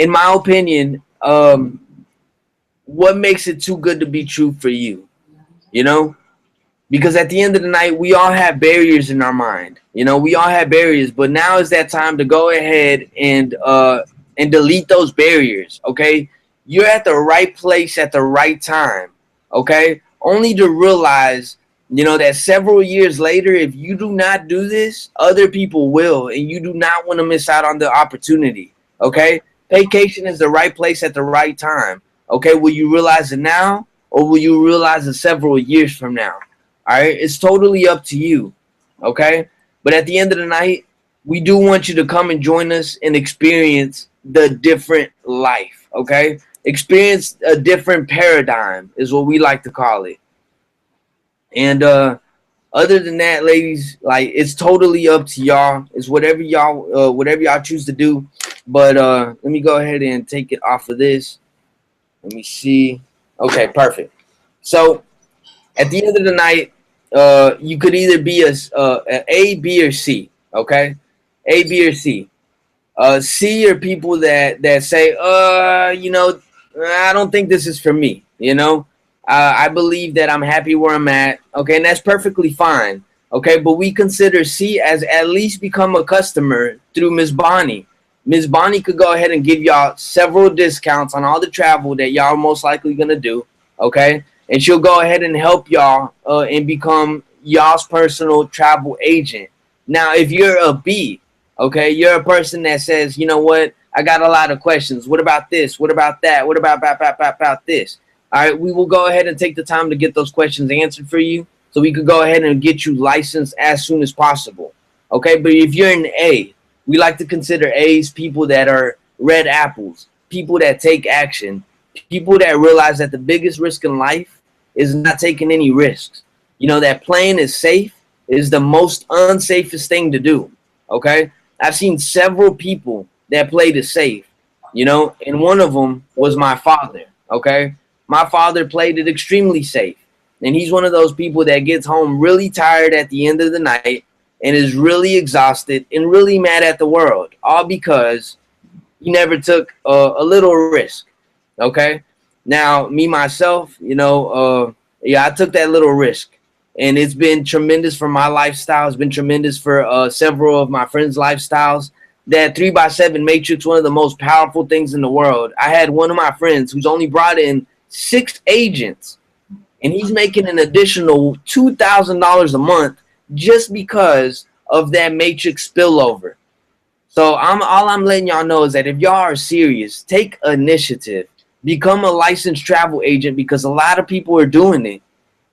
my opinion, what makes it too good to be true for you? Because at the end of the night, we all have barriers in our mind. We all have barriers, but now is that time to go ahead and delete those barriers. Okay, you're at the right place at the right time. Okay, only to realize, that several years later, if you do not do this, other people will, and you do not want to miss out on the opportunity. Okay, Paycation is the right place at the right time. Okay, will you realize it now, or will you realize it several years from now? All right, it's totally up to you. Okay, but at the end of the night, we do want you to come and join us and experience the different life. Okay, experience a different paradigm is what we like to call it. And other than that, ladies, like, it's totally up to y'all. It's whatever y'all choose to do. But let me go ahead and take it off of this. Let me see. Okay, perfect. So at the end of the night, you could either be a B, or C. Okay, A, B, or C. C are people that say, I don't think this is for me. I believe that I'm happy where I'm at. Okay, and that's perfectly fine. Okay, but we consider C as at least become a customer through Miss Bonnie. Miss Bonnie could go ahead and give y'all several discounts on all the travel that y'all are most likely gonna do. Okay, and she'll go ahead and help y'all and become y'all's personal travel agent. Now, if you're a B, okay, you're a person that says, you know what, I got a lot of questions. What about this? What about that? What about this? All right, we will go ahead and take the time to get those questions answered for you, so we could go ahead and get you licensed as soon as possible. Okay, but if you're an A, we like to consider A's people that are red apples, people that take action, people that realize that the biggest risk in life is not taking any risks. That playing is safe is the most unsafest thing to do. Okay, I've seen several people that played it safe, and one of them was my father. Okay, my father played it extremely safe, and he's one of those people that gets home really tired at the end of the night and is really exhausted and really mad at the world, all because he never took a little risk. Okay, now me myself, I took that little risk, and it's been tremendous for my lifestyle. It's been tremendous for several of my friends' lifestyles. That 3x7 matrix, one of the most powerful things in the world. I had one of my friends who's only brought in 6 agents, and he's making an additional $2,000 a month just because of that matrix spillover. So all I'm letting y'all know is that if y'all are serious, take initiative, become a licensed travel agent, because a lot of people are doing it.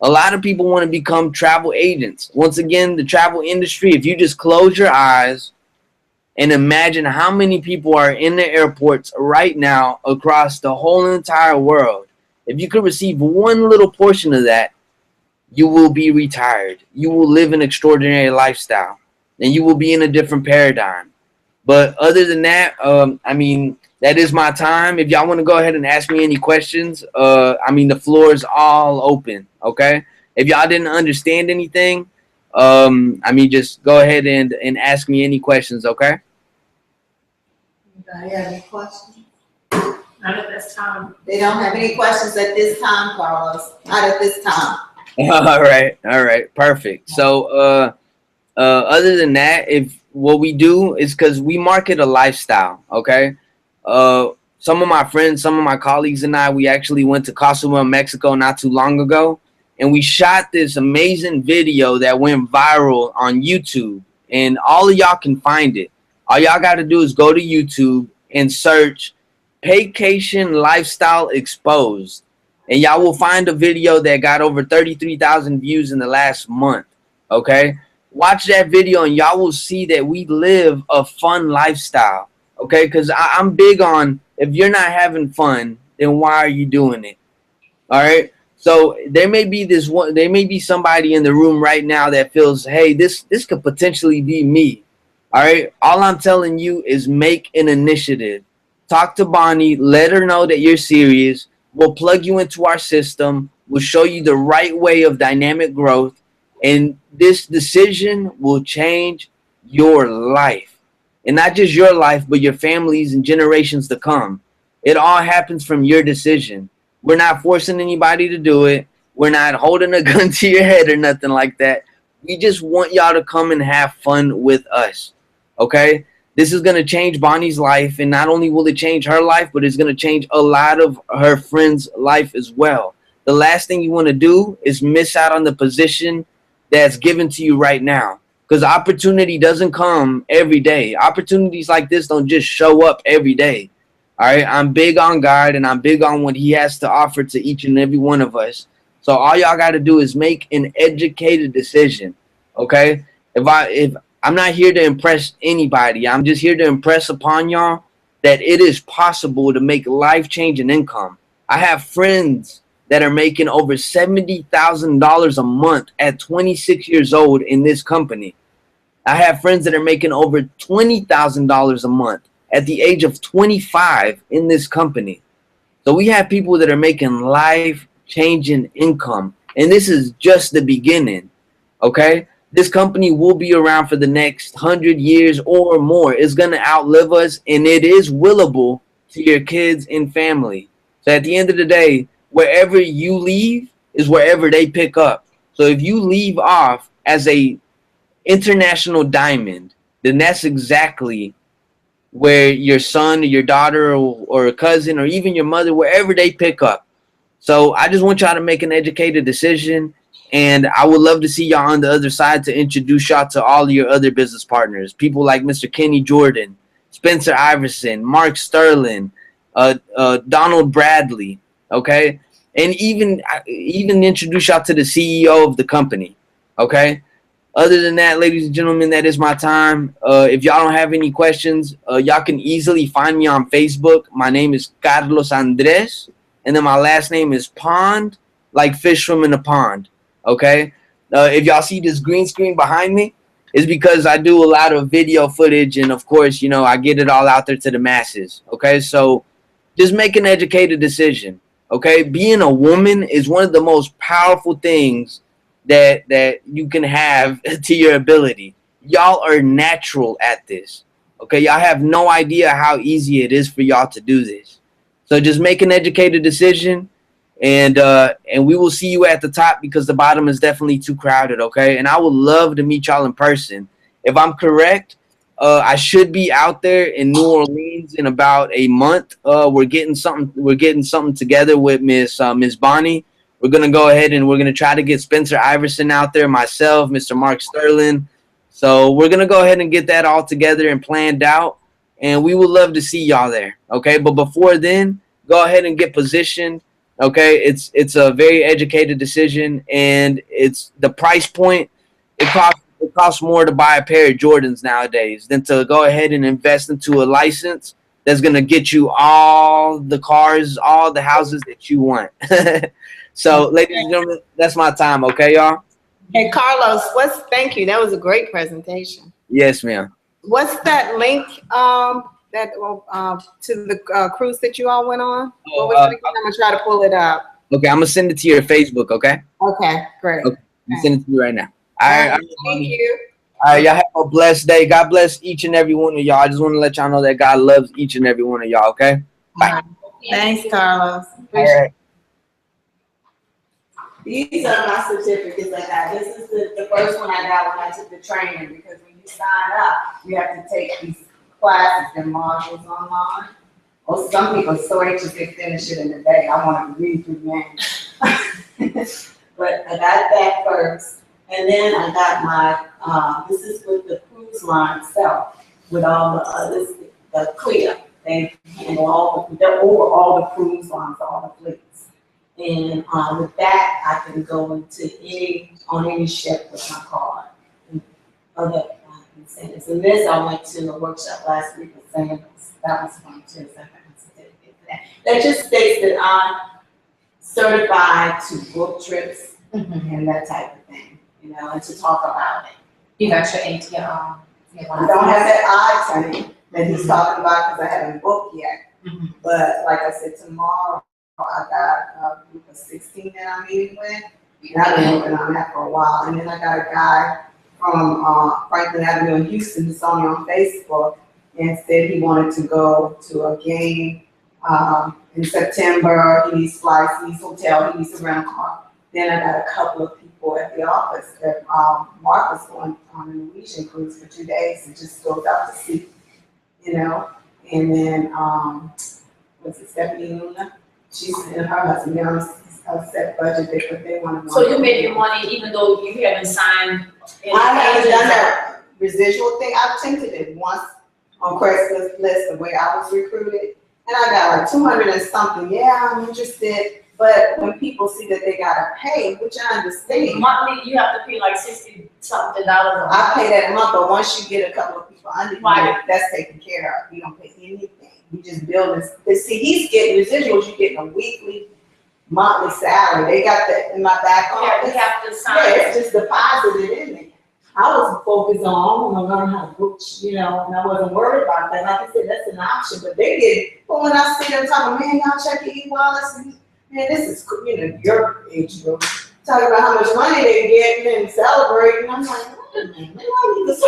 A lot of people want to become travel agents. Once again, the travel industry, if you just close your eyes and imagine how many people are in the airports right now across the whole entire world. If you could receive one little portion of that, you will be retired. You will live an extraordinary lifestyle, and you will be in a different paradigm. But other than that, I mean, that is my time. If y'all want to go ahead and ask me any questions, I mean, the floor is all open. Okay. If y'all didn't understand anything, I mean, just go ahead and ask me any questions. Okay. Anybody have any questions? Not at this time. They don't have any questions at this time, Carlos. Not at this time. All right, perfect. So, other than that, if what we do is because we market a lifestyle, okay? Some of my friends, some of my colleagues and I, we actually went to Cozumel, Mexico not too long ago, and we shot this amazing video that went viral on YouTube, and all of y'all can find it. All y'all got to do is go to YouTube and search Paycation Lifestyle Exposed, and y'all will find a video that got over 33,000 views in the last month, okay? Watch that video and y'all will see that we live a fun lifestyle, okay? Because I'm big on, if you're not having fun, then why are you doing it? All right? So there may be somebody in the room right now that feels, hey, this could potentially be me. All right? All I'm telling you is make an initiative. Talk to Bonnie, let her know that you're serious. We'll plug you into our system. We'll show you the right way of dynamic growth. And this decision will change your life. And not just your life, but your families and generations to come. It all happens from your decision. We're not forcing anybody to do it. We're not holding a gun to your head or nothing like that. We just want y'all to come and have fun with us. Okay? This is going to change Bonnie's life, and not only will it change her life, but it's going to change a lot of her friends' life as well. The last thing you want to do is miss out on the position that's given to you right now, because opportunity doesn't come every day. Opportunities like this don't just show up every day. All right, I'm big on God, and I'm big on what He has to offer to each and every one of us. So all y'all got to do is make an educated decision. Okay, if I'm not here to impress anybody. I'm just here to impress upon y'all that it is possible to make life-changing income. I have friends that are making over $70,000 a month at 26 years old in this company. I have friends that are making over $20,000 a month at the age of 25 in this company. So we have people that are making life-changing income, and this is just the beginning, okay? This company will be around for the next 100 years or more. It's going to outlive us, and it is willable to your kids and family. So at the end of the day, wherever you leave is wherever they pick up. So if you leave off as a international diamond, then that's exactly where your son or your daughter or a cousin or even your mother, wherever they pick up. So I just want y'all to make an educated decision. And I would love to see y'all on the other side to introduce y'all to all of your other business partners. People like Mr. Kenny Jordan, Spencer Iverson, Mark Sterling, Donald Bradley, okay? And even introduce y'all to the CEO of the company, okay? Other than that, ladies and gentlemen, that is my time. If y'all don't have any questions, y'all can easily find me on Facebook. My name is Carlos Andres, and then my last name is Pond, like fish swim in a pond. Okay, if y'all see this green screen behind me, it's because I do a lot of video footage, and of course, you know, I get it all out there to the masses. Okay, so just make an educated decision. Okay, being a woman is one of the most powerful things that you can have to your ability. Y'all are natural at this. Okay, y'all have no idea how easy it is for y'all to do this. So just make an educated decision. And we will see you at the top, because the bottom is definitely too crowded, okay? And I would love to meet y'all in person. If I'm correct, I should be out there in New Orleans in about a month. We're getting something together with Miss Bonnie. We're gonna go ahead and we're gonna try to get Spencer Iverson out there, myself, Mr. Mark Sterling. So we're gonna go ahead and get that all together and planned out. And we would love to see y'all there, okay? But before then, go ahead and get positioned. Okay, it's a very educated decision, and it's the price point. It costs more to buy a pair of Jordans nowadays than to go ahead and invest into a license that's gonna get you all the cars, all the houses that you want. So, ladies and gentlemen, that's my time. Okay, y'all. Hey, Carlos, thank you. That was a great presentation. Yes, ma'am. What's that link, to the cruise that you all went on? What was it again? I'm gonna try to pull it up. Okay, I'm gonna send it to your Facebook. Okay. Okay, great. Okay. I'm sending it to you right now. All All right, right. thank you. All right, y'all have a blessed day. God bless each and every one of y'all. I just want to let y'all know that God loves each and every one of y'all, okay? Bye. All right. Thanks, Carlos. All right. These are my certificates I got. This is the first one I got when I took the training, because when you sign up, you have to take these classes and modules online. Well, some people are so anxious they finish it in a day. I want to read through manual. But I got that first. And then I got my, this is with the cruise line itself, with all the clear. They handle they're over all the cruise lines, all the fleets. And with that, I can go on any ship with my card. And other incentives. And this, I went to a workshop last week with Sandals. That was fun too. So I got a certificate for that. That just states that I'm certified to book trips and that type of thing, and to talk about it. You got your ATM. I don't have that eye training that he's talking about because I haven't booked yet. But like I said, tomorrow I got a group of 16 that I'm meeting with. And I've been working on that for a while. And then I got a guy from Franklin Avenue in Houston who saw me on Facebook and said he wanted to go to a game in September. He needs flights, he needs hotel, he needs a rental car. Then I got a couple of people at the office that Mark was going on a Norwegian cruise for 2 days and just goes out to sea, And then, was it Stephanie Luna? She's and her husband, they're on a set budget, they want to. So you made your money even though you haven't signed any. I haven't done that residual thing. I've attempted it once on Craigslist the way I was recruited. And I got like 200 and something. Yeah, I'm interested. But when people see that they gotta pay, which I understand. Monthly, you have to pay like $60 something dollars. I pay that a month, but once you get a couple of people under you, that's taken care of. You don't pay anything. You just build this. See, he's getting residuals. You're getting a weekly, monthly salary. They got that in my back office. Yeah, we have to sign. Yeah, it's just deposited in there. I was focused on, I want to learn how to book, and I wasn't worried about that. Like I said, that's an option, but they get, but when I see them talking, man, y'all check your e-wallets, man, this is, your age group, talking about how much money they get and celebrating. I'm like, wait a minute, maybe I need this.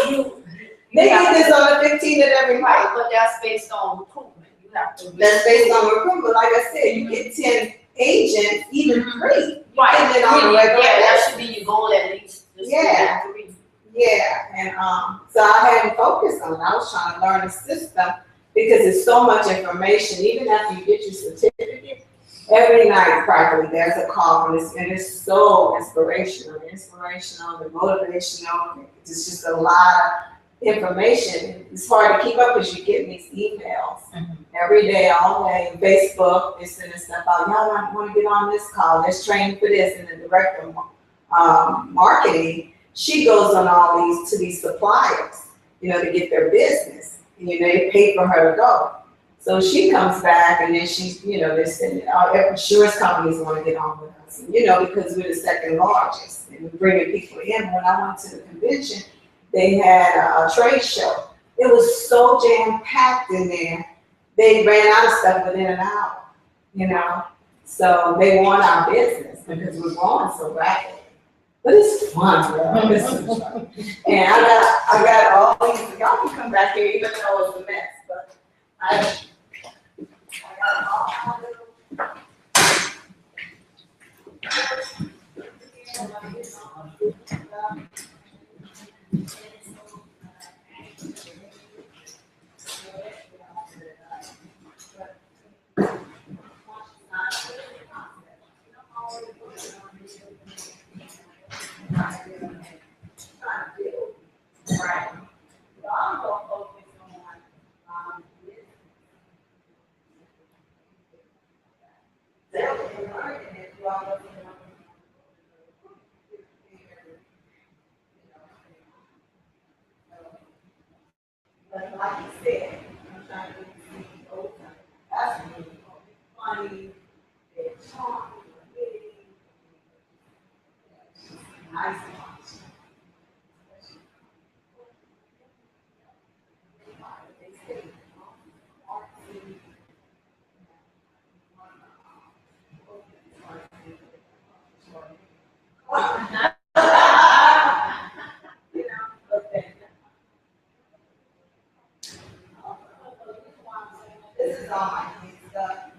They get this on the 15th of every month. Right, but that's based on recruitment. You have to. That's based on recruitment. Like I said, you get 10 agents, even 3. Right, And then on the regular that should be your goal at least. Yeah. Yeah, and so I hadn't focused on it. I was trying to learn the system because there's so much information. Even after you get your certificate, every night practically there's a call from this, and it's so inspirational and motivational. It's just a lot of information. It's hard to keep up because you get these emails every day, all day. Facebook is sending stuff out. Y'all want to get on this call? Let's train for this. And the director of marketing, she goes on all these to these suppliers, to get their business. And, they pay for her to go. So she comes back and then she's, they're sending insurance companies want to get on with us, because we're the second largest and we're bringing people in. When I went to the convention, they had a trade show. It was so jam packed in there. They ran out of stuff within an hour, So they want our business because we're growing so rapidly. But it's fun, bro. This is fun. And I got all these, y'all can come back here even though it's a mess, but I got all right. So I'm going to focus on this. But like you said, I'm trying to get the CEO, that's really funny, they're charming, witty, nice to watch. They say, artsy, you know, but then, this is all my kids stuff.